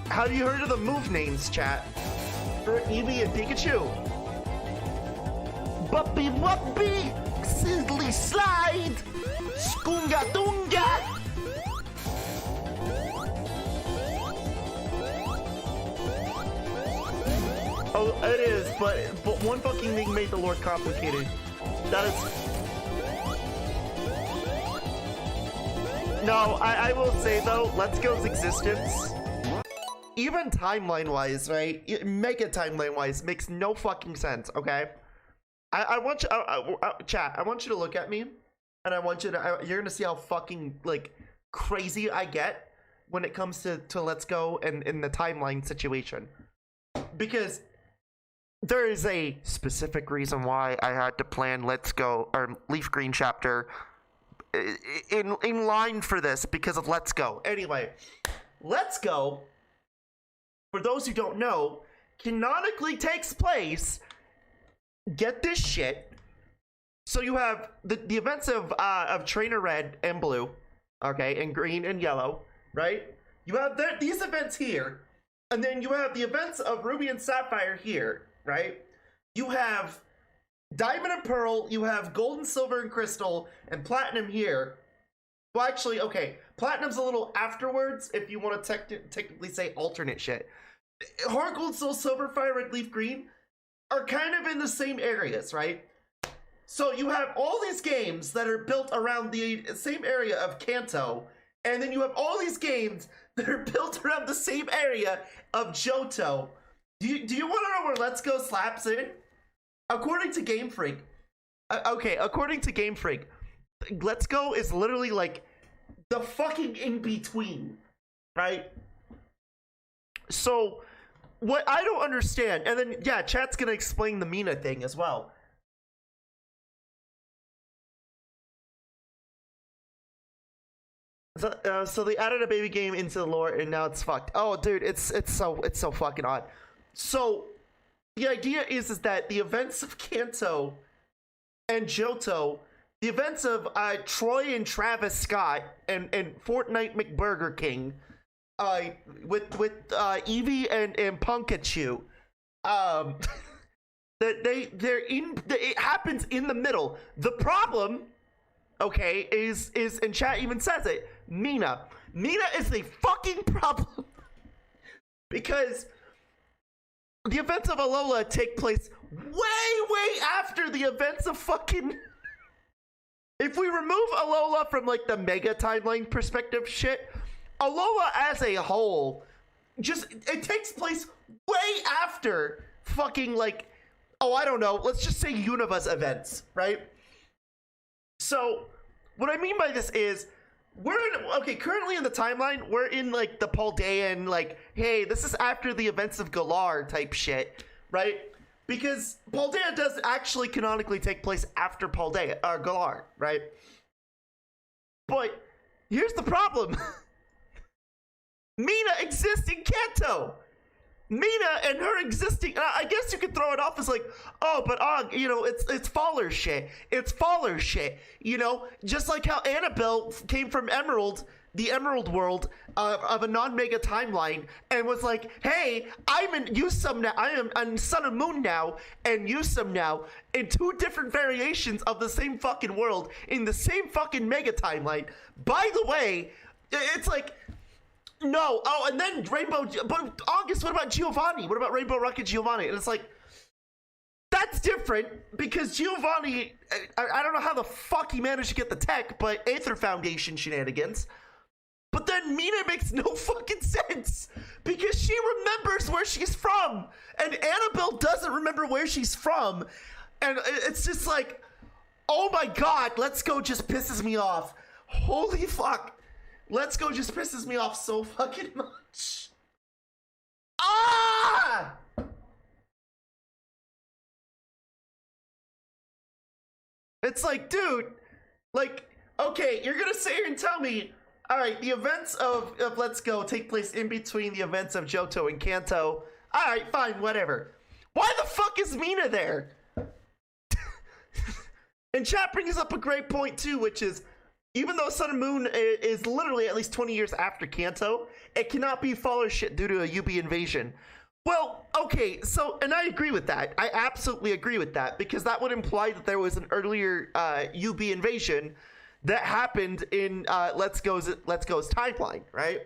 Have you heard of the move names, chat? For Eevee and Pikachu. Buppy Wuppy, Sizzly Slide, Skoonga Doonga. Oh, it is, but one fucking thing made the lore complicated. That is. No, I will say though, Let's Go's existence, even timeline-wise, right? Mega timeline-wise, makes no fucking sense, okay? I want you, chat, I want you to look at me, and I want you to, you're gonna see how fucking, like, crazy I get when it comes to Let's Go and in the timeline situation. Because there is a specific reason why I had to plan Let's Go, or Leaf Green chapter, in line for this, because of Let's Go. Anyway, Let's Go, for those who don't know, canonically takes place, get this shit, so you have the events of Trainer Red and Blue, okay, and Green and Yellow, right? You have these events here, and then you have the events of Ruby and Sapphire here, right? You have Diamond and Pearl, you have Gold and Silver and Crystal, and Platinum here. Well, actually, okay, Platinum's a little afterwards if you want to technically say alternate shit. Heart Gold, Soul Silver, Fire Red, Leaf Green are kind of in the same areas, right? So you have all these games that are built around the same area of Kanto, and then you have all these games that are built around the same area of Johto. Do you want to know where Let's Go slaps in? According to Game Freak, according to Game Freak, Let's Go is literally like the fucking in-between, right? So, what I don't understand, and then, yeah, chat's gonna explain the Mina thing as well. So they added a baby game into the lore, and now it's fucked. Oh, dude, it's so fucking odd. So, the idea is that the events of Kanto and Johto, the events of Troy and Travis Scott and Fortnite McBurger King, with Eevee and Punkachu, it happens in the middle. The problem, okay, is and chat even says it, Mina is the fucking problem because the events of Alola take place way after the events of fucking. If we remove Alola from like the mega timeline perspective shit, Alola as a whole, it takes place way after fucking like, oh, I don't know, let's just say Univa's events, right? So what I mean by this is currently in the timeline, we're in like the Paldean, like, hey, this is after the events of Galar type shit, right? Because Paldea does actually canonically take place after Galar, right? But here's the problem. Mina exists in Kanto. Mina and her existing, I guess you could throw it off as like, oh, but you know, it's Faller shit. It's Faller shit. You know, just like how Annabelle came from Emerald, the Emerald world of a non-mega timeline, and was like, hey, I'm in Yusum now. I am on Sun and Moon now, and Yusum now, in two different variations of the same fucking world in the same fucking mega timeline. By the way, it's like, no, oh, and then Rainbow, but August, what about Giovanni? What about Rainbow Rocket Giovanni? And it's like, that's different, because Giovanni, I don't know how the fuck he managed to get the tech, but Aether Foundation shenanigans. But then Mina makes no fucking sense, because she remembers where she's from, and Annabelle doesn't remember where she's from, and it's just like, oh my god, Let's Go just pisses me off. Holy fuck. Let's Go just pisses me off so fucking much. Ah! It's like, dude, like, okay, you're gonna sit here and tell me, all right, the events of Let's Go take place in between the events of Johto and Kanto. All right, fine, whatever. Why the fuck is Mina there? And chat brings up a great point too, which is, even though Sun and Moon is literally at least 20 years after Kanto, it cannot be Faller shit due to a UB invasion. Well, okay, so, and I agree with that. I absolutely agree with that, because that would imply that there was an earlier UB invasion that happened in Let's Go's timeline, right?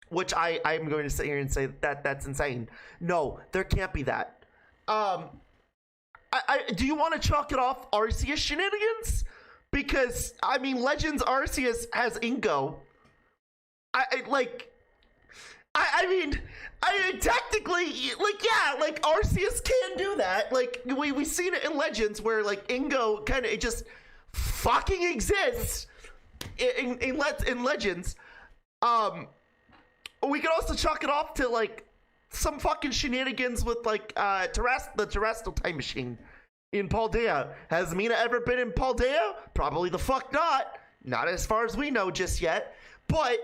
Which I'm going to sit here and say that that's insane. No, there can't be that. Do you want to chalk it off Arceus shenanigans? Because, I mean, Legends Arceus has Ingo. I mean, technically, like, yeah, like, Arceus can do that. Like, we've seen it in Legends where, like, Ingo kind of just fucking exists in Legends. We could also chalk it off to, like, some fucking shenanigans with, like, the Terrestrial Time Machine. In Paldea. Has Mina ever been in Paldea? Probably the fuck not. Not as far as we know just yet. But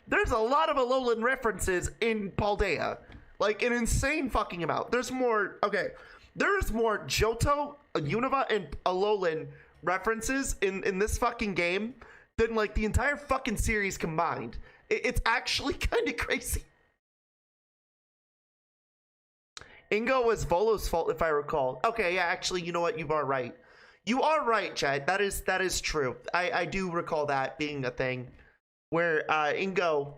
there's a lot of Alolan references in Paldea. Like an insane fucking amount. There's more, okay. There's more Johto, Unova, and Alolan references in this fucking game than like the entire fucking series combined. It's actually kind of crazy. Ingo was Volo's fault, if I recall. Okay, yeah, actually, you know what? You are right. You are right, Chad. That is true. I do recall that being a thing where Ingo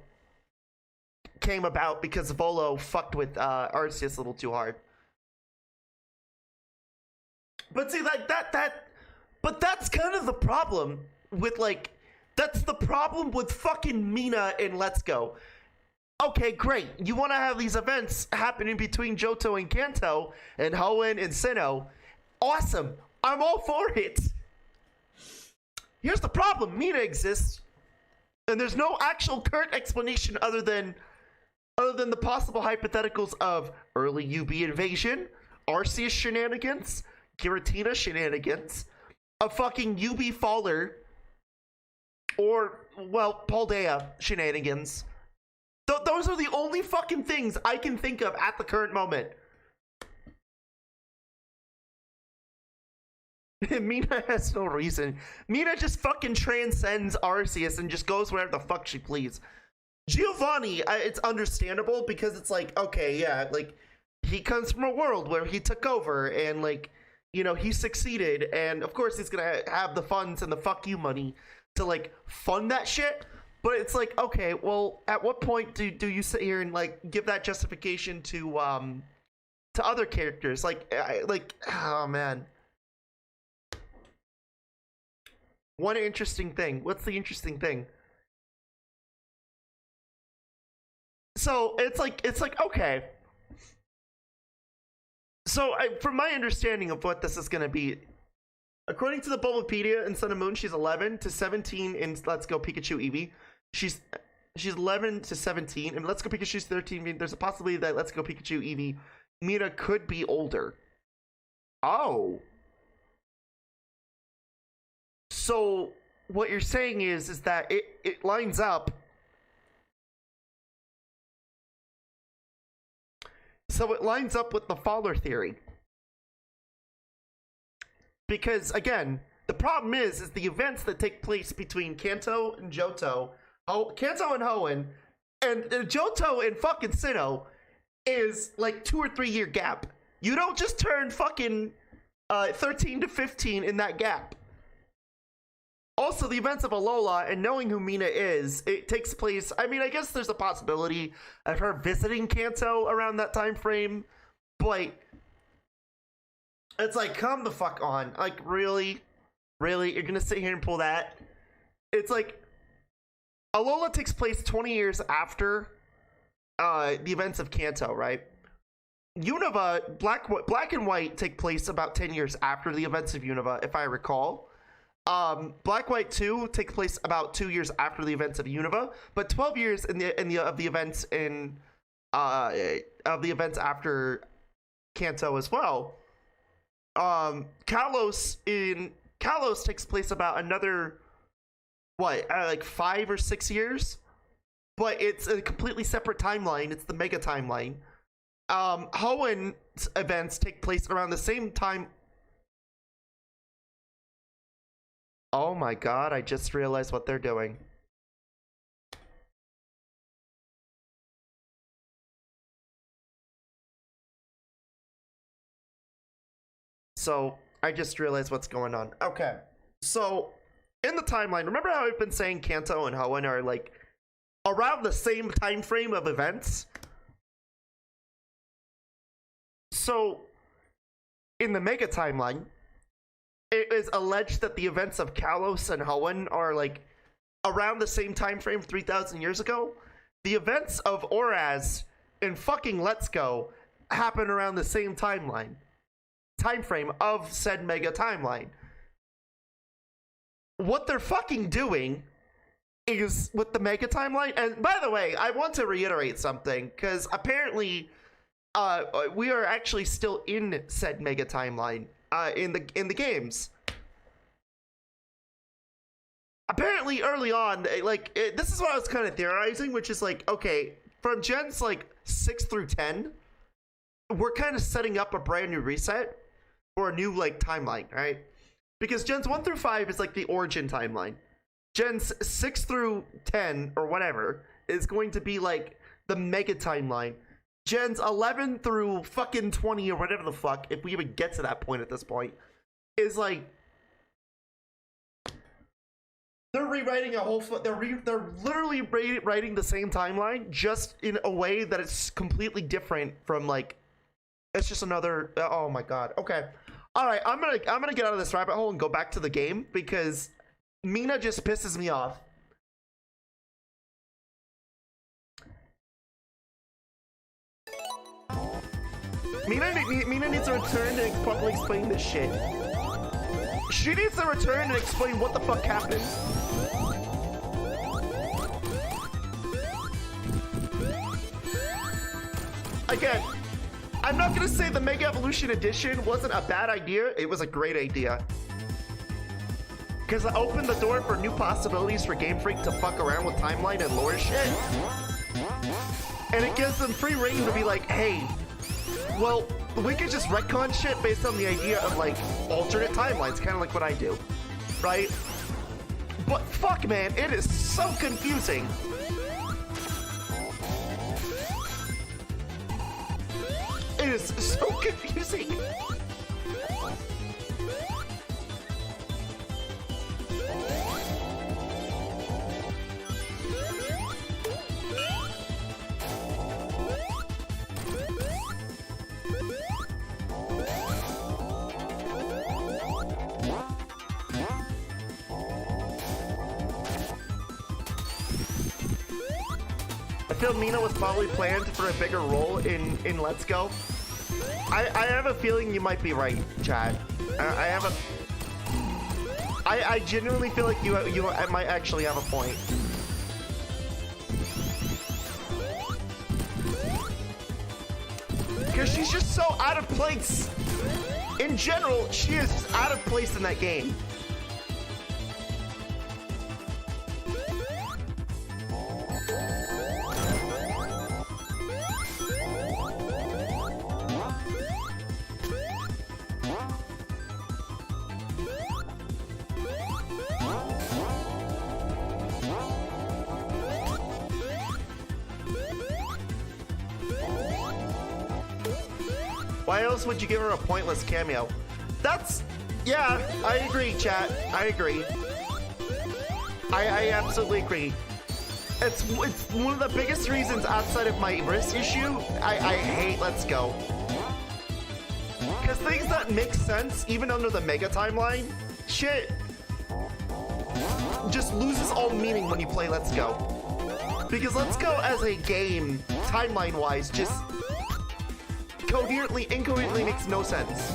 came about because Volo fucked with Arceus a little too hard. But see, like but that's kind of the problem with like, that's the problem with fucking Mina and Let's Go. Okay, great. You want to have these events happening between Johto and Kanto and Hoenn and Sinnoh. Awesome. I'm all for it. Here's the problem. Mina exists, and there's no actual current explanation other than the possible hypotheticals of early UB invasion, Arceus shenanigans, Giratina shenanigans, a fucking UB faller, or, well, Paldea shenanigans. Those are the only fucking things I can think of at the current moment. Mina has no reason. Mina just fucking transcends Arceus and just goes wherever the fuck she please. Giovanni, it's understandable because it's like, okay, yeah, like, he comes from a world where he took over and, like, you know, he succeeded, and of course he's gonna have the funds and the fuck you money to, like, fund that shit. But it's like, okay, well, at what point do you sit here and, like, give that justification to other characters? Like, oh man. One interesting thing. What's the interesting thing? So it's like okay. So from my understanding of what this is gonna be, according to the Bulbapedia in Sun and Moon, she's 11 to 17 in Let's Go Pikachu Eevee. She's 11 to 17, and Let's Go Pikachu's 13. There's a possibility that Let's Go Pikachu Eevee Mina could be older. Oh. So what you're saying is that it lines up. So it lines up with the Faller theory. Because again, the problem is the events that take place between Kanto and Johto, Kanto and Hoenn, and Johto and fucking Sinnoh is like 2 or 3 year gap. You don't just turn fucking 13 to 15 in that gap. Also, the events of Alola and knowing who Mina is, it takes place. I mean, I guess there's a possibility of her visiting Kanto around that time frame, but it's like, come the fuck on. Like, really? Really? You're gonna sit here and pull that? It's like, Alola takes place 20 years after the events of Kanto, right? Unova, Black and White take place about 10 years after the events of Unova, if I recall. Black White 2 takes place about 2 years after the events of Unova, but 12 years of the events after Kanto as well. Kalos takes place about another like 5 or 6 years, but it's a completely separate timeline. It's the mega timeline. Hoenn's events take place around the same time. Oh my god, I just realized what they're doing. So, I just realized what's going on. Okay, so, in the timeline, remember how I've been saying Kanto and Hoenn are, like, around the same time frame of events? So, in the Mega Timeline, it is alleged that the events of Kalos and Hoenn are, like, around the same time frame 3,000 years ago. The events of Oraz and fucking Let's Go happen around the same time frame of said Mega Timeline. What they're fucking doing is with the Mega Timeline, and by the way, I want to reiterate something, because apparently we are actually still in said Mega Timeline in the games. Apparently early on, like, this is what I was kind of theorizing, which is like, okay, from gens like 6 through 10, we're kind of setting up a brand new reset or a new, like, timeline, right? Because gens 1 through 5 is like the origin timeline. Gens 6 through 10 or whatever is going to be like the mega timeline. Gens 11 through fucking 20 or whatever the fuck, if we even get to that point at this point, is like they're rewriting a whole. They're literally rewriting the same timeline, just in a way that it's completely different from like. It's just another. Oh my god. Okay. All right. I'm gonna get out of this rabbit hole and go back to the game because Mina just pisses me off. Mina needs to return and properly explain this shit. She needs to return and explain what the fuck happened. Again, I'm not gonna say the Mega Evolution Edition wasn't a bad idea. It was a great idea. Because it opened the door for new possibilities for Game Freak to fuck around with timeline and lore shit. And it gives them free reign to be like, hey, well, we could just retcon shit based on the idea of like alternate timelines, kind of like what I do, right? But fuck, man, it is so confusing. It is so confusing. I feel Mina was probably planned for a bigger role in Let's Go. I have a feeling you might be right, Chad. I genuinely feel like you might actually have a point. Because she's just so out of place. In general, she is just out of place in that game. Why else would you give her a pointless cameo? That's... yeah, I agree, chat. I agree. I absolutely agree. It's one of the biggest reasons outside of my wrist issue, I hate Let's Go. Because things that make sense, even under the Mega timeline, shit just loses all meaning when you play Let's Go. Because Let's Go as a game, timeline-wise, just incoherently makes no sense.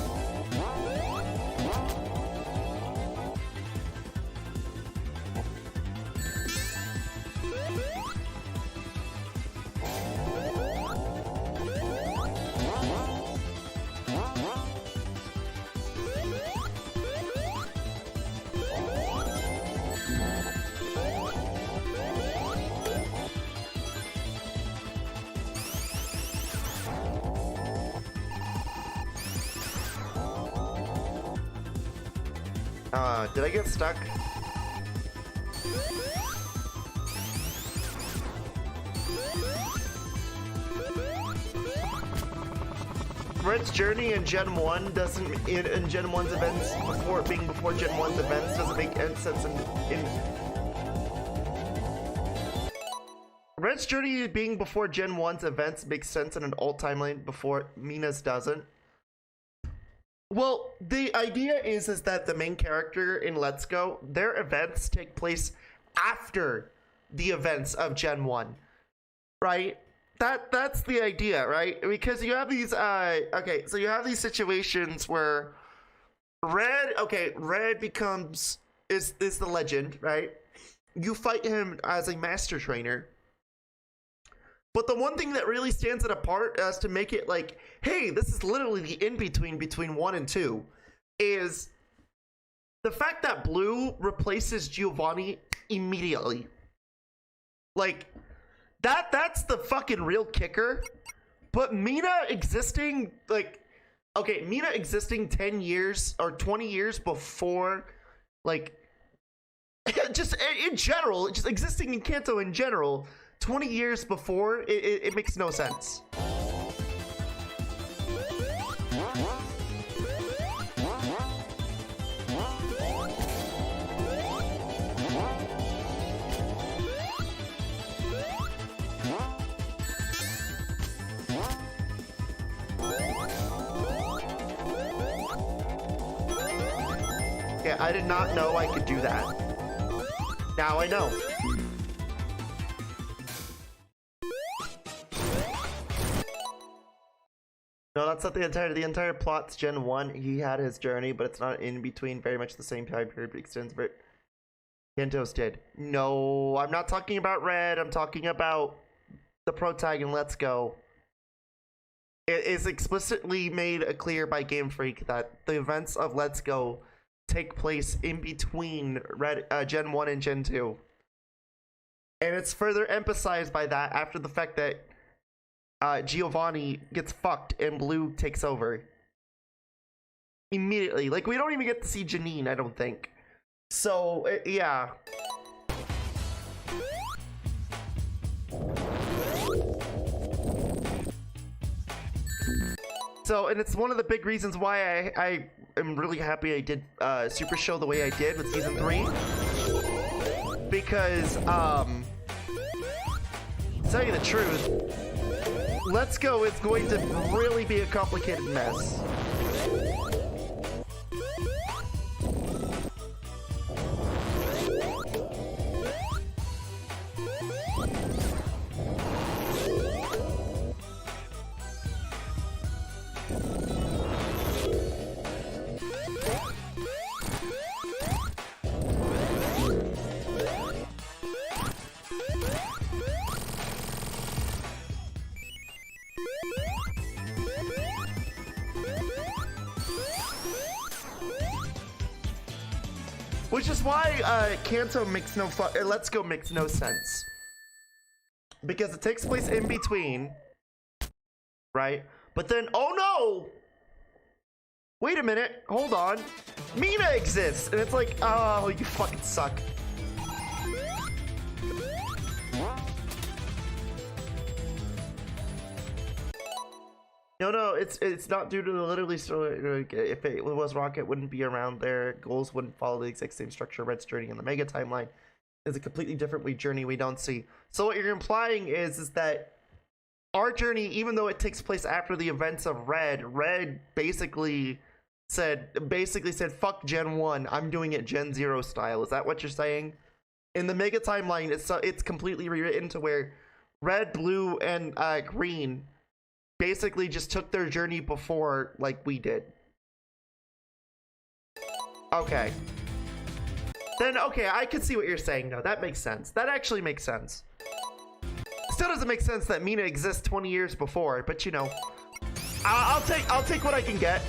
Did I get stuck? Red's journey in Gen 1 doesn't in Gen 1's events before Gen 1's events doesn't make any sense in Red's journey being before Gen 1's events makes sense in an alt timeline before Mina's doesn't. Well, the idea is that the main character in Let's Go, their events take place after the events of Gen 1, right? That's the idea, right? Because you have these, okay, so you have these situations where Red is the legend, right? You fight him as a master trainer. But the one thing that really stands it apart as to make it like, hey, this is literally the in-between between 1 and 2, is the fact that Blue replaces Giovanni immediately. Like, that's the fucking real kicker. But Mina existing, like, okay, Mina existing 10 years or 20 years before, like, just in general, just existing in Kanto in general, 20 years before, it makes no sense. Okay, I did not know I could do that. Now I know. No, that's not the entire plot's Gen 1. He had his journey, but it's not in between very much the same time period, but extends, but Kantos did. No, I'm not talking about Red, I'm talking about the pro tag in Let's Go. It is explicitly made clear by Game Freak that the events of Let's Go take place in between Gen 1 and Gen 2. And it's further emphasized by that after the fact that Giovanni gets fucked and Blue takes over. Immediately. Like, we don't even get to see Janine, I don't think. So, yeah. So, and it's one of the big reasons why I am really happy I did Super Show the way I did with Season 3. Because, to tell you the truth, Let's Go is going to really be a complicated mess. Which is why Kanto makes no Let's Go makes no sense. Because it takes place in between, right? But then, oh no! Wait a minute, hold on. Mina exists! And it's like, oh, you fucking suck. No, it's not due to the literally story. If it was Rocket, it wouldn't be around there. Goals wouldn't follow the exact same structure. Red's journey in the Mega timeline is a completely different journey we don't see. So what you're implying is that our journey, even though it takes place after the events of Red basically said fuck Gen 1, I'm doing it Gen 0 style. Is that what you're saying? In the Mega timeline, it's completely rewritten to where Red, Blue, and Green basically just took their journey before, like we did. Okay. Then, okay, I can see what you're saying now. That makes sense. That actually makes sense. Still doesn't make sense that Mina exists 20 years before, but you know, I'll take what I can get.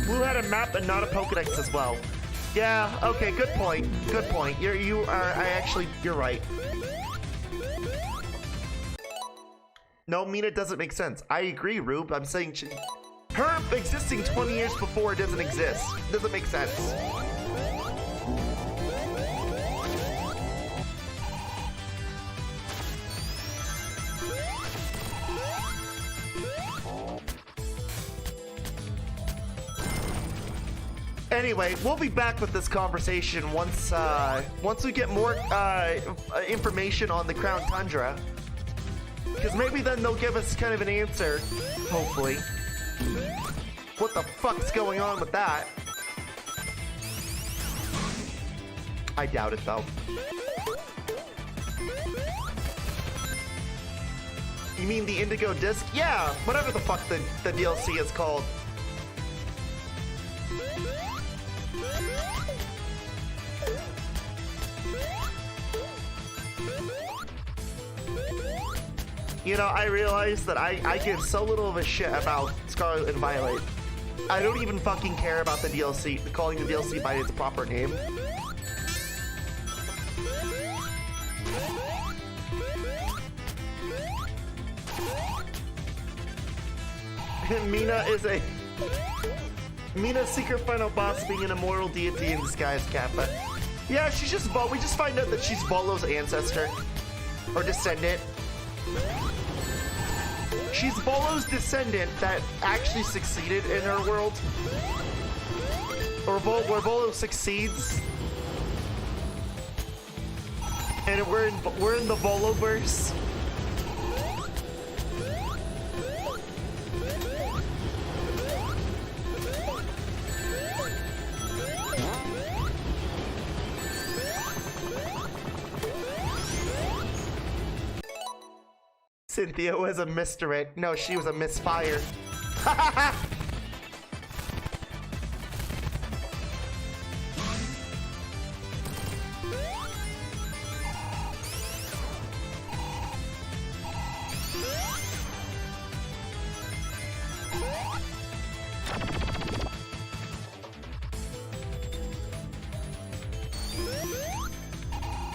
Blue had a map and not a Pokedex as well. Yeah, okay, good point. Good point. You're right. No, Mina doesn't make sense. I agree, Rube. I'm saying her existing 20 years before doesn't exist. Doesn't make sense. Anyway, we'll be back with this conversation once we get more information on the Crown Tundra. Because maybe then they'll give us kind of an answer, hopefully. What the fuck's going on with that? I doubt it, though. You mean the Indigo Disc? Yeah, whatever the fuck the DLC is called. You know, I realize that I give so little of a shit about Scarlet and Violet. I don't even fucking care about the DLC, calling the DLC by its proper name. Mina's secret final boss being an immortal deity in disguise, Kappa. Yeah, we just find out that she's Volo's ancestor. Or descendant. She's Volo's descendant that actually succeeded in her world. Or where Volo succeeds. And we're in the Voloverse. Cynthia was a misdirect. No, she was a misfire.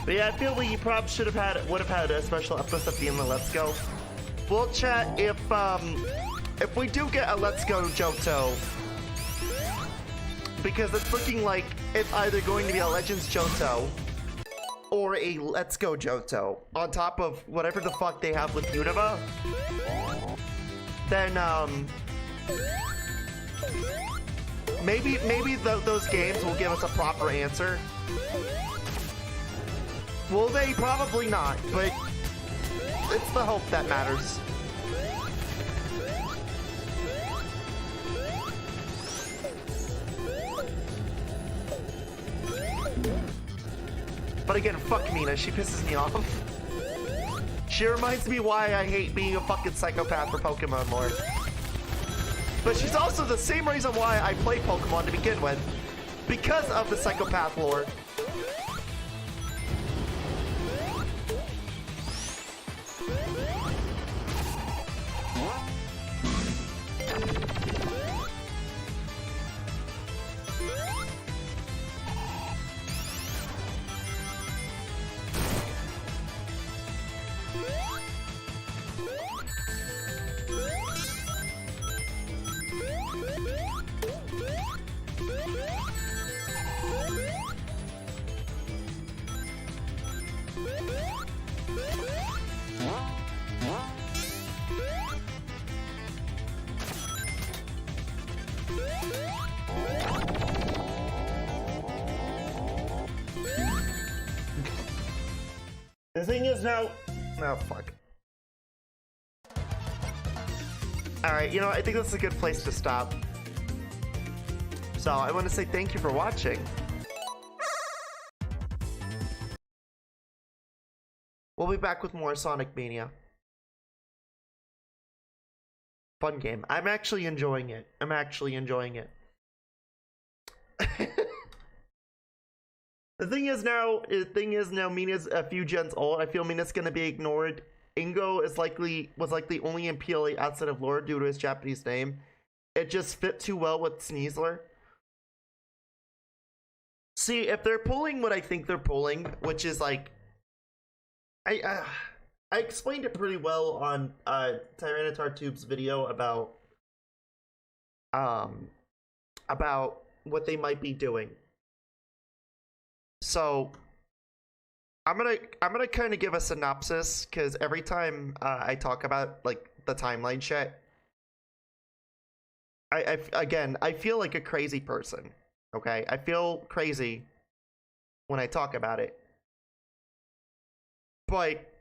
But yeah, I feel like you probably would have had a special episode at the end of Let's Go. We'll chat if we do get a Let's Go Johto, because it's looking like it's either going to be a Legends Johto or a Let's Go Johto on top of whatever the fuck they have with Unova. Then maybe those games will give us a proper answer. Will they? Probably not, but it's the hope that matters. But again, fuck Mina, she pisses me off. She reminds me why I hate being a fucking psychopath for Pokemon lore. But she's also the same reason why I play Pokemon to begin with. Because of the psychopath lore. The thing is now... Oh, fuck. Alright, you know, I think this is a good place to stop. So, I want to say thank you for watching. We'll be back with more Sonic Mania. Fun game. I'm actually enjoying it. The thing is now, Mina's a few gens old. I feel Mina's gonna be ignored. Ingo was likely only in PLA outside of lore due to his Japanese name. It just fit too well with Sneasler. See, if they're pulling what I think they're pulling, which is like, I explained it pretty well on Tyranitar Tube's video about what they might be doing. So I'm gonna kind of give a synopsis, because every time I talk about like the timeline shit, I feel like a crazy person. Okay, I feel crazy when I talk about it, but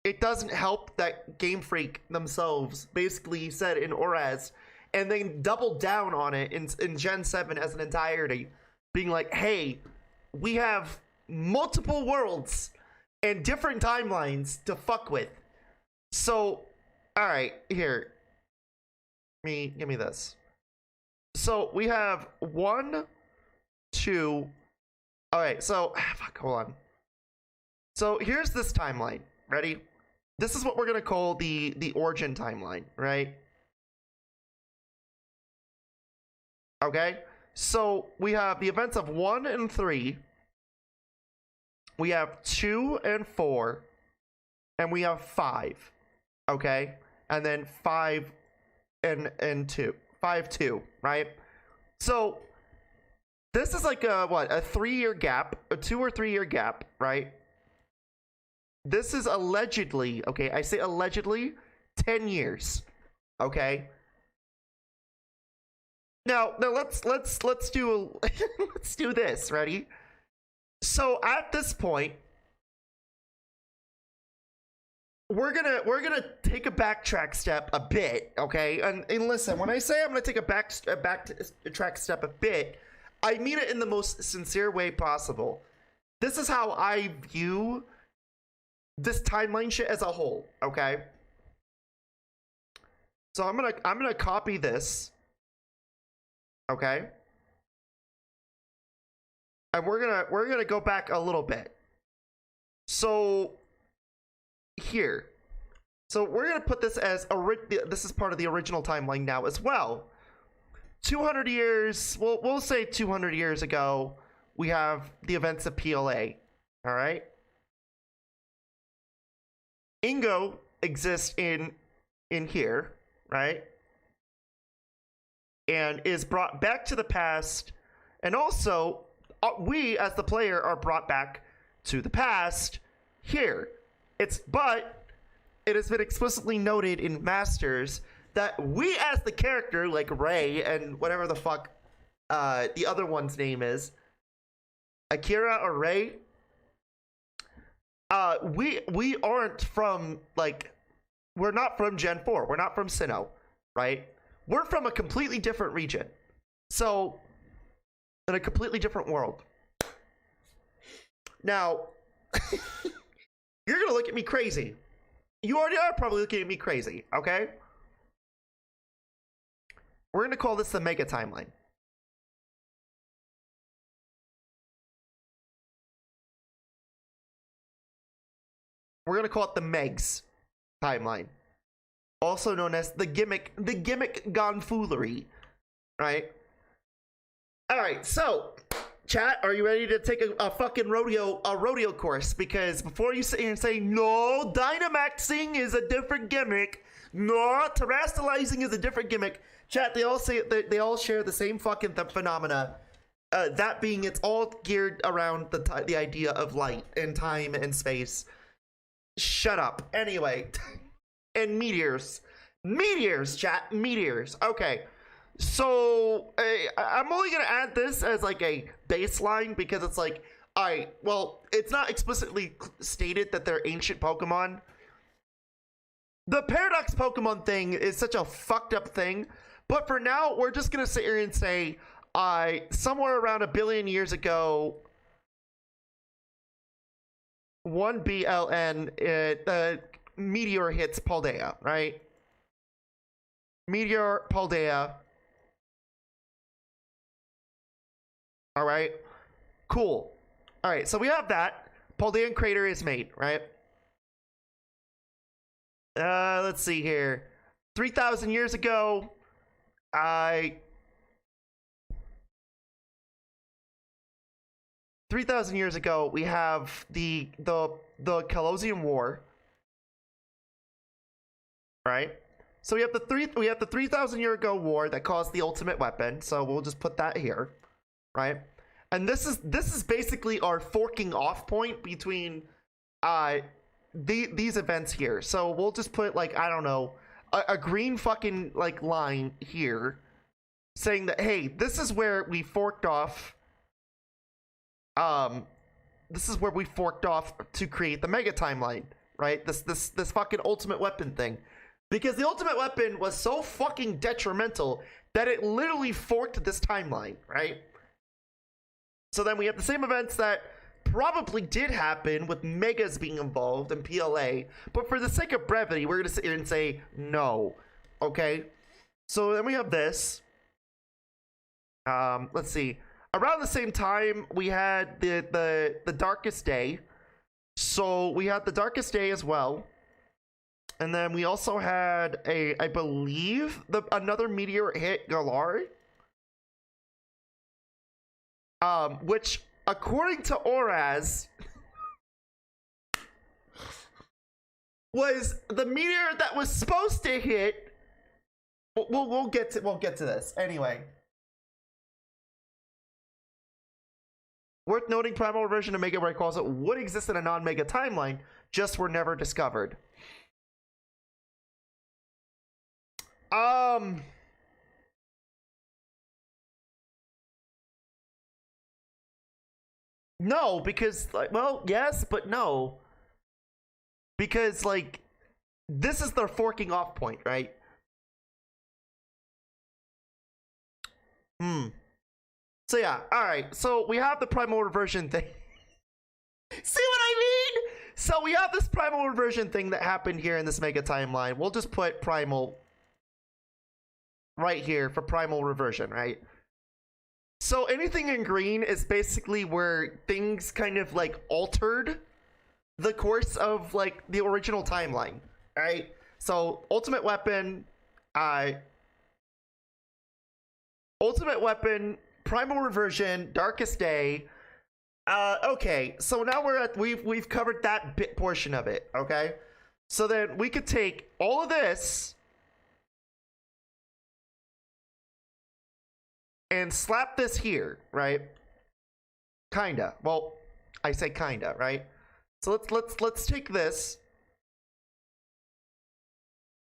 it doesn't help that Game Freak themselves basically said in ORAS, and they doubled down on it in Gen 7 as an entirety, being like, hey, we have multiple worlds and different timelines to fuck with. So, alright, here. Give me this. So, we have 1, 2... Alright, so... fuck, hold on. So, here's this timeline. Ready? This is what we're gonna call the origin timeline, right? Okay? So, we have the events of 1 and 3. We have 2 and 4. And we have 5. Okay? And then 5 and 2. 5, 2, right? So, this is like a 3-year gap. A 2 or 3 year gap, right? This is allegedly, okay, I say allegedly, 10 years. Okay? Now let's do let's do this. Ready? So at this point, we're gonna take a backtrack step a bit, okay? And listen, when I say I'm gonna take a backtrack step a bit, I mean it in the most sincere way possible. This is how I view this timeline shit as a whole, okay? So I'm gonna copy this, okay? And we're gonna go back a little bit. So here, so we're gonna put this as this is part of the original timeline now as well. 200 years, we'll say 200 years ago, we have the events of PLA. All right. Ingo exists in here, right? And is brought back to the past, and also we as the player are brought back to the past here. But it has been explicitly noted in Masters that we as the character, like Ray and whatever the fuck the other one's name is, Akira or Ray, we aren't from, like, we're not from Gen 4. We're not from Sinnoh, right? We're from a completely different region. So, in a completely different world. Now, you're gonna look at me crazy. You already are probably looking at me crazy, okay? We're gonna call this the Mega Timeline. We're gonna call it the Megs Timeline, also known as the gimmick gone foolery, right? All right, so chat, are you ready to take a fucking rodeo course? Because before you sit here and say no, Dynamaxing is a different gimmick, no, terrestrializing is a different gimmick, chat, they all say they all share the same fucking phenomena. That being, it's all geared around the idea of light and time and space. Shut up. Anyway, and meteors, chat, meteors. Okay, so I'm only gonna add this as like a baseline because it's like, all right, well, it's not explicitly stated that they're ancient Pokemon. The paradox Pokemon thing is such a fucked up thing, but for now, we're just gonna sit here and say, somewhere around 1 billion years ago, 1 BLN, the meteor hits Paldea, right? Meteor, Paldea. All right, cool. All right, so we have that. Paldean crater is made, right? Let's see here. 3,000 years ago, 3,000 years ago, we have the Kalosian War, right? So we have the 3,000 year ago war that caused the ultimate weapon. So we'll just put that here, right? And this is basically our forking off point between these events here. So we'll just put, like, I don't know, a green fucking like line here, saying that, hey, this is where we forked off. This is where we forked off to create the Mega Timeline, right? This fucking ultimate weapon thing. Because the ultimate weapon was so fucking detrimental that it literally forked this timeline, right? So then we have the same events that probably did happen with Megas being involved in PLA, but for the sake of brevity, we're gonna sit here and say no, okay? So then we have this. Let's see. Around the same time, we had the Darkest Day. So we had the Darkest Day as well. And then we also had I believe, another meteor hit Galar. Which, according to Oraz, was the meteor that was supposed to hit. We'll get to this anyway. Worth noting, primal version of Mega Ray calls it would exist in a non-Mega timeline, just were never discovered. No, because, like, well, yes, but no. Because, like, this is their forking off point, right? So yeah, alright, so we have the primal reversion thing. See what I mean? So we have this primal reversion thing that happened here in this Mega timeline. We'll just put primal right here for primal reversion, right? So anything in green is basically where things kind of like altered the course of like the original timeline, right? So uh ultimate weapon, primal reversion, darkest day. Okay, so now we've covered that bit portion of it, okay? So then we could take all of this and slap this here, right? Kinda. Well, I say kinda, right? So let's take this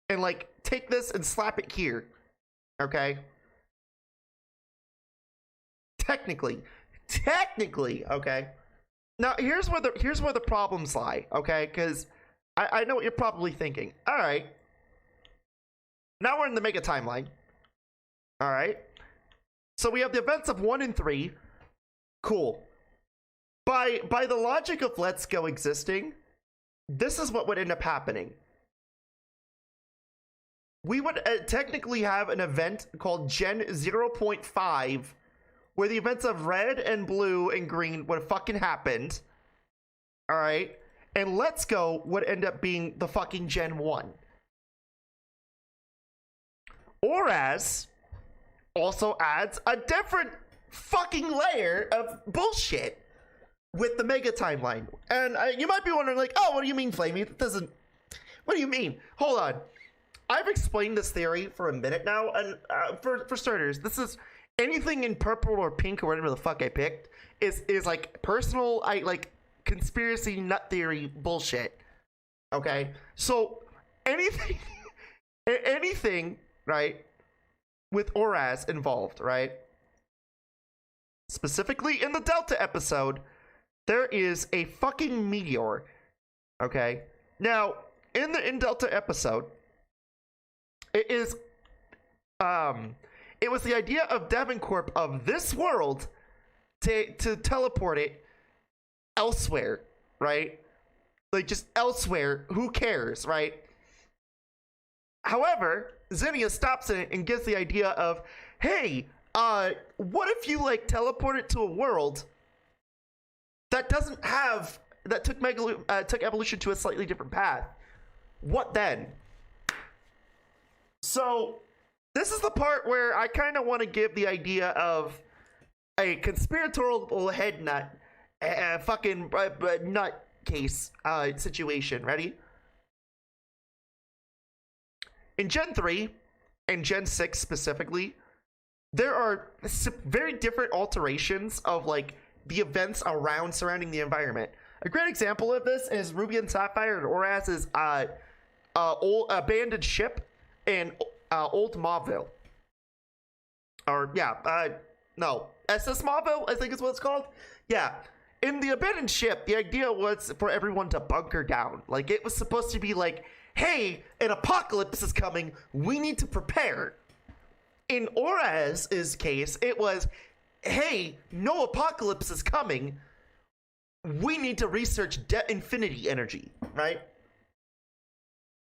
and like take this and slap it here. Okay? Technically, okay? Now here's where the problems lie, okay? Because I know what you're probably thinking. Alright. Now we're in the mega timeline. Alright. So we have the events of 1 and 3. Cool. By the logic of Let's Go existing, this is what would end up happening. We would technically have an event called Gen 0.5 where the events of red and blue and green would have fucking happened. Alright? And Let's Go would end up being the fucking Gen 1. Whereas also adds a different fucking layer of bullshit with the mega timeline. And you might be wondering, like, oh, what do you mean, Flamie? It doesn't. What do you mean? Hold on. I've explained this theory for a minute now, and for starters, this is anything in purple or pink or whatever the fuck I picked is like personal, like conspiracy nut theory bullshit. Okay, so anything, anything, right, with Oraz involved, right? Specifically in the Delta episode, there is a fucking meteor. Okay, now in Delta episode, it is it was the idea of Devincorp of this world to teleport it elsewhere, right? Like just elsewhere. Who cares, right? However, Zinnia stops it and gives the idea of, hey, what if you like teleport it to a world that doesn't have that took evolution to a slightly different path? What then? So this is the part where I kind of want to give the idea of a conspiratorial head nut, fucking nut case situation. Ready? In Gen 3 and Gen 6 specifically, there are very different alterations of like the events surrounding the environment. A great example of this is Ruby and Sapphire and Oras's old abandoned ship in Old Mauville. Or yeah, no, SS Mauville, I think is what it's called. Yeah. In the abandoned ship, the idea was for everyone to bunker down. Like it was supposed to be like, hey, an apocalypse is coming, we need to prepare. In Oras's case, it was, hey, no apocalypse is coming, we need to research infinity energy, right?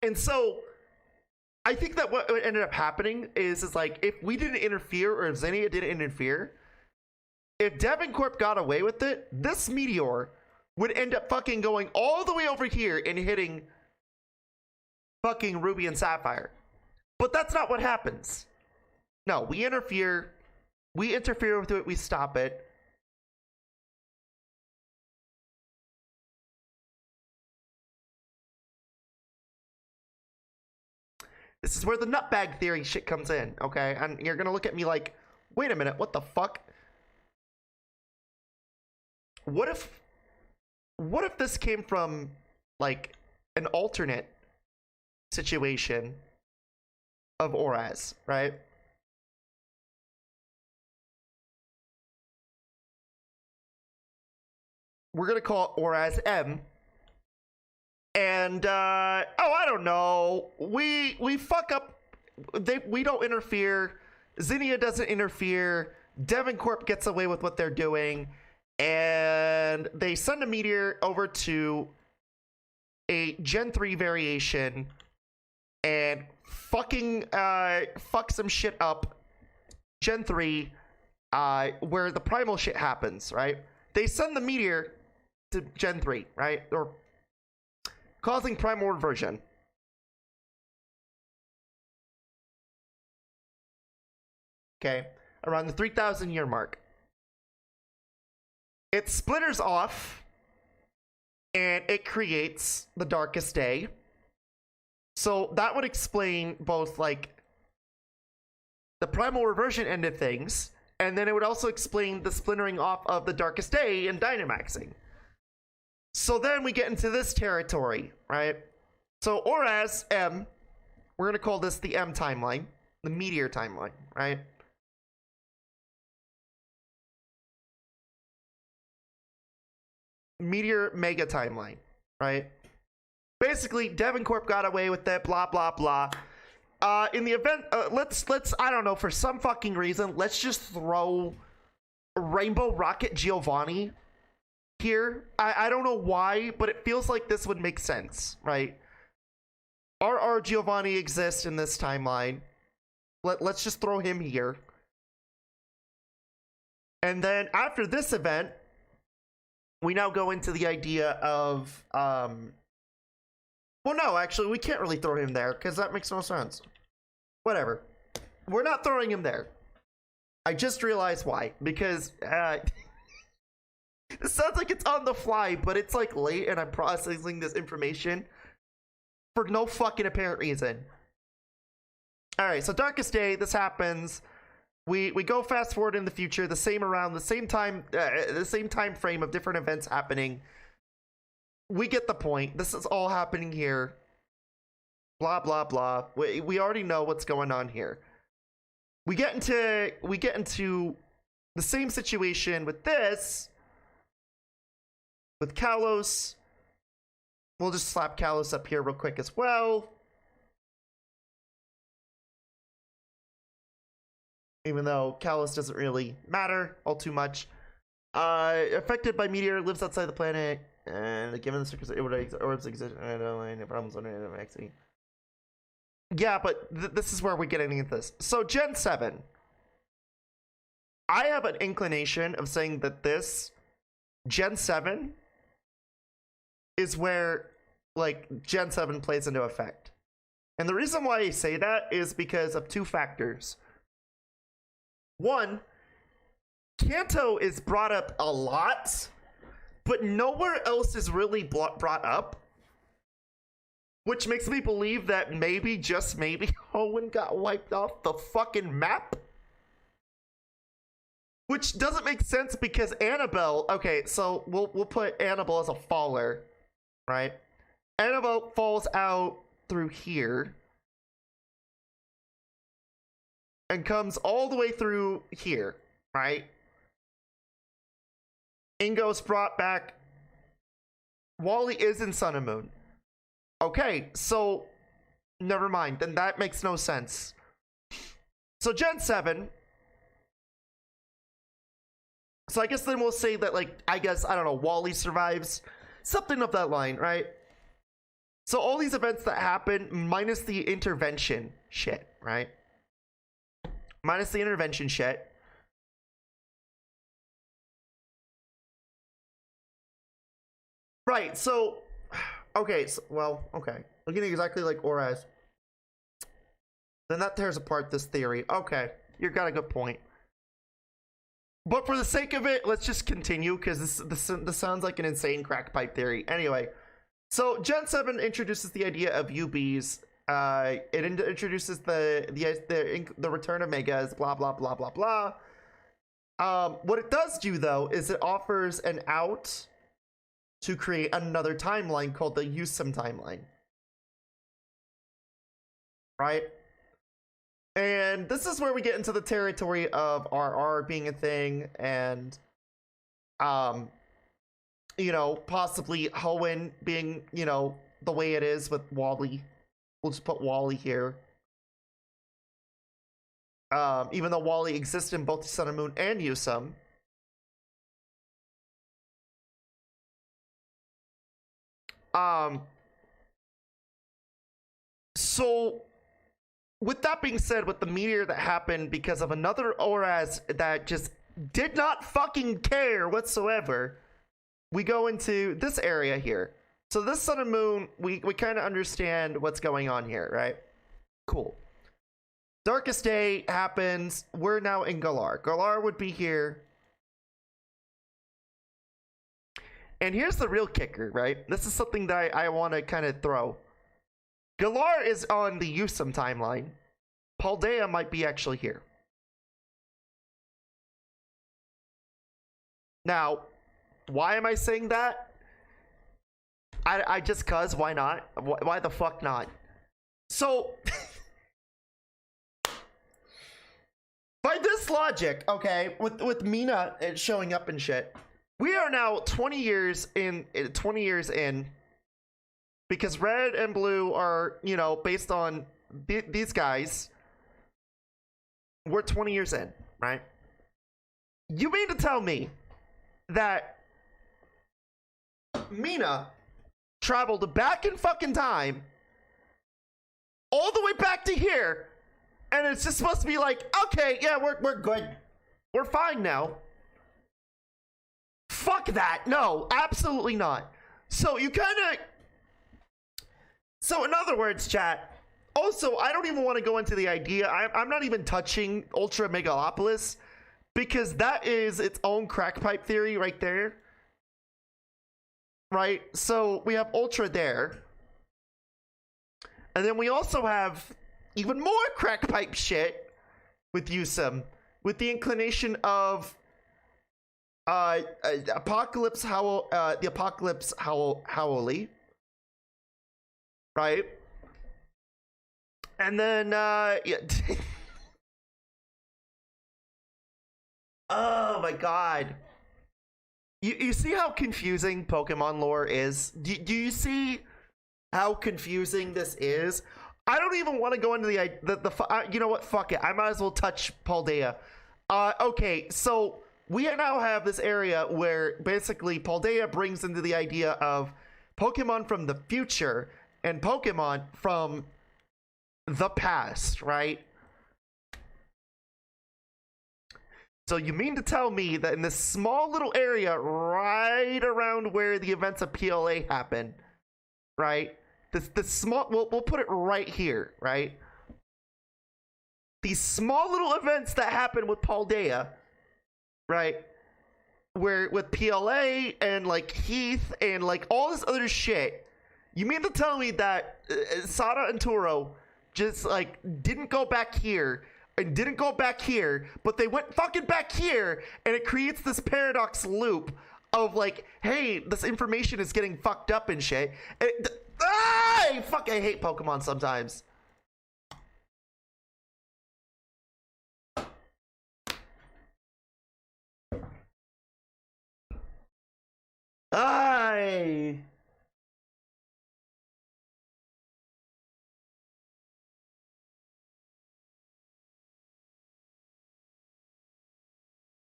And so I think that what ended up happening is like, if we didn't interfere, or if Zinnia didn't interfere, if Devincorp got away with it, this meteor would end up fucking going all the way over here and hitting fucking Ruby and Sapphire. But that's not what happens. No, we interfere with it, we stop it. This is where the nutbag theory shit comes in, okay? And you're gonna look at me like, wait a minute, what the fuck? What if this came from like an alternate situation of Oraz, right? We're gonna call it Oraz M. And oh, I don't know. We fuck up. We don't interfere. Zinnia doesn't interfere. Devincorp gets away with what they're doing, and they send a meteor over to a Gen 3 variation and fucking fuck some shit up. Gen 3, where the primal shit happens, right? They send the meteor to Gen 3, right? Or causing primal reversion. Okay, around the 3,000 year mark. It splitters off and it creates the darkest day. So that would explain both like the primal reversion end of things, and then it would also explain the splintering off of the darkest day and Dynamaxing. So then we get into this territory, right? So Oraz M, we're gonna call this the M timeline, the meteor timeline, right? Meteor mega timeline, right? Basically, Devon Corp got away with that, blah blah blah. In the event, let's I don't know, for some fucking reason, let's just throw Rainbow Rocket Giovanni here. I don't know why, but it feels like this would make sense, right? RR Giovanni exists in this timeline. Let's just throw him here. And then after this event, we now go into the idea of well, no, actually we can't really throw him there because that makes no sense. Whatever, we're not throwing him there. I just realized why, because it sounds like it's on the fly, but it's like late and I'm processing this information for no fucking apparent reason. All right, so Darkest Day, this happens. We go fast forward in the future, the same time frame of different events happening. We get the point. This is all happening here. Blah blah blah. We already know what's going on here. We get into the same situation with this, with Kalos. We'll just slap Kalos up here real quick as well. Even though Kalos doesn't really matter all too much. Affected by meteor, lives outside the planet, and given the circumstances, orbs exist. I don't know any problems on it. Actually, yeah, but this is where we're getting into this. So Gen 7, I have an inclination of saying that this Gen 7 is where like Gen 7 plays into effect, and the reason why I say that is because of two factors. One, Kanto is brought up a lot, but nowhere else is really brought up, which makes me believe that maybe, just maybe, Hoenn got wiped off the fucking map. Which doesn't make sense because Annabelle, okay, so we'll put Annabelle as a faller, right? Annabelle falls out through here and comes all the way through here, right? Ingo's brought back. Wally is in Sun and Moon. Okay, so never mind. Then that makes no sense. So Gen 7. So I guess then we'll say that, like, I don't know, Wally survives. Something of that line, right? So all these events that happen, minus the intervention shit, right? Minus the intervention shit. Right, so, okay, so, well, okay. Looking exactly like Oraz. Then that tears apart this theory. Okay, you got a good point. But for the sake of it, let's just continue, because this sounds like an insane crack pipe theory. Anyway, so Gen 7 introduces the idea of UBs. It introduces the return of Megas, blah, blah, blah, blah, blah. What it does do, though, is it offers an out to create another timeline called the Usum timeline. Right? And this is where we get into the territory of RR being a thing, and you know, possibly Hoenn being, you know, the way it is with Wally. We'll just put Wally here. Even though Wally exists in both Sun and Moon and Usum. So, with that being said, with the meteor that happened because of another ORAS that just did not fucking care whatsoever, we go into this area here. So this sun and moon, we kind of understand what's going on here, right? Cool. Darkest day happens. We're now in Galar. Galar would be here. And here's the real kicker, right? This is something that I want to kind of throw. Galar is on the Yusum timeline. Paldea might be actually here. Now, why am I saying that? I just cuz, why not? Why the fuck not? So, by this logic, okay, with Mina showing up and shit, we are now 20 years in, because red and blue are, you know, based on these guys, we're 20 years in, right? You mean to tell me that Mina traveled back in fucking time all the way back to here, and it's just supposed to be like, okay, yeah, we're good, we're fine now? Fuck that. No, absolutely not. So you kind of, so in other words, chat, also I don't even want to go into the idea, I'm not even touching Ultra Megalopolis, because that is its own crack pipe theory right there. Right? So we have Ultra there. And then we also have even more crack pipe shit with Yusum, with the inclination of Apocalypse Howl, the Apocalypse Howley. Right? And then yeah. Oh my god. You see how confusing Pokemon lore is? Do you see how confusing this is? I don't even want to go into the you know what? Fuck it. I might as well touch Paldea. Okay, so we now have this area where basically Paldea brings into the idea of Pokemon from the future and Pokemon from the past, right? So you mean to tell me that in this small little area right around where the events of PLA happen, right? This small, we'll put it right here, right? These small little events that happen with Paldea, right? Where with PLA and like Heath and like all this other shit, you mean to tell me that Sada and Turo just like didn't go back here and didn't go back here, but they went fucking back here, and it creates this paradox loop of like, hey, this information is getting fucked up and shit. I hate Pokemon sometimes.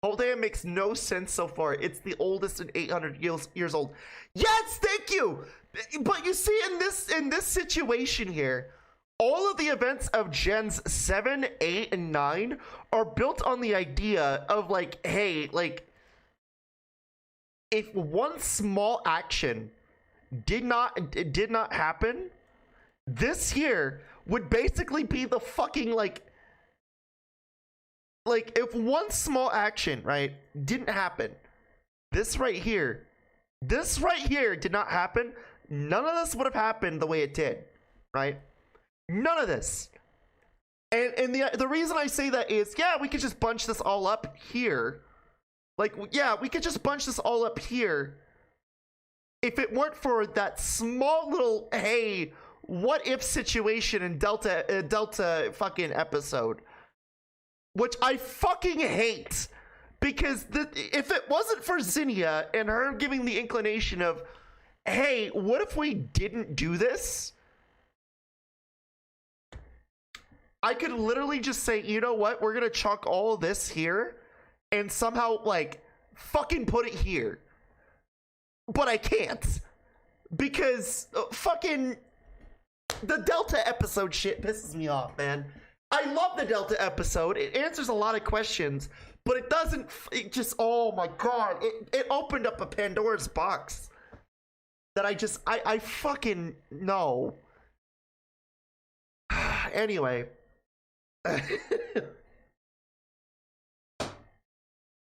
Paldea makes no sense so far. It's the oldest and 800 years old. Yes, thank you. But you see, in this situation here, all of the events of Gens 7, 8, and 9 are built on the idea of like, hey, like, if one small action did not happen, this here would basically be the fucking like if one small action, right, didn't happen, this right here did not happen, none of this would have happened the way it did, right? None of this. And the reason I say that is, yeah, we could just bunch this all up here. Like, yeah, we could just bunch this all up here if it weren't for that small little, hey, what if situation in Delta fucking episode. Which I fucking hate, because if it wasn't for Zinnia and her giving the inclination of, hey, what if we didn't do this? I could literally just say, you know what, we're gonna chuck all this here and somehow, like, fucking put it here. But I can't. Because fucking the Delta episode shit pisses me off, man. I love the Delta episode. It answers a lot of questions, but it doesn't. It just, oh my god, it opened up a Pandora's box that I fucking know. Anyway.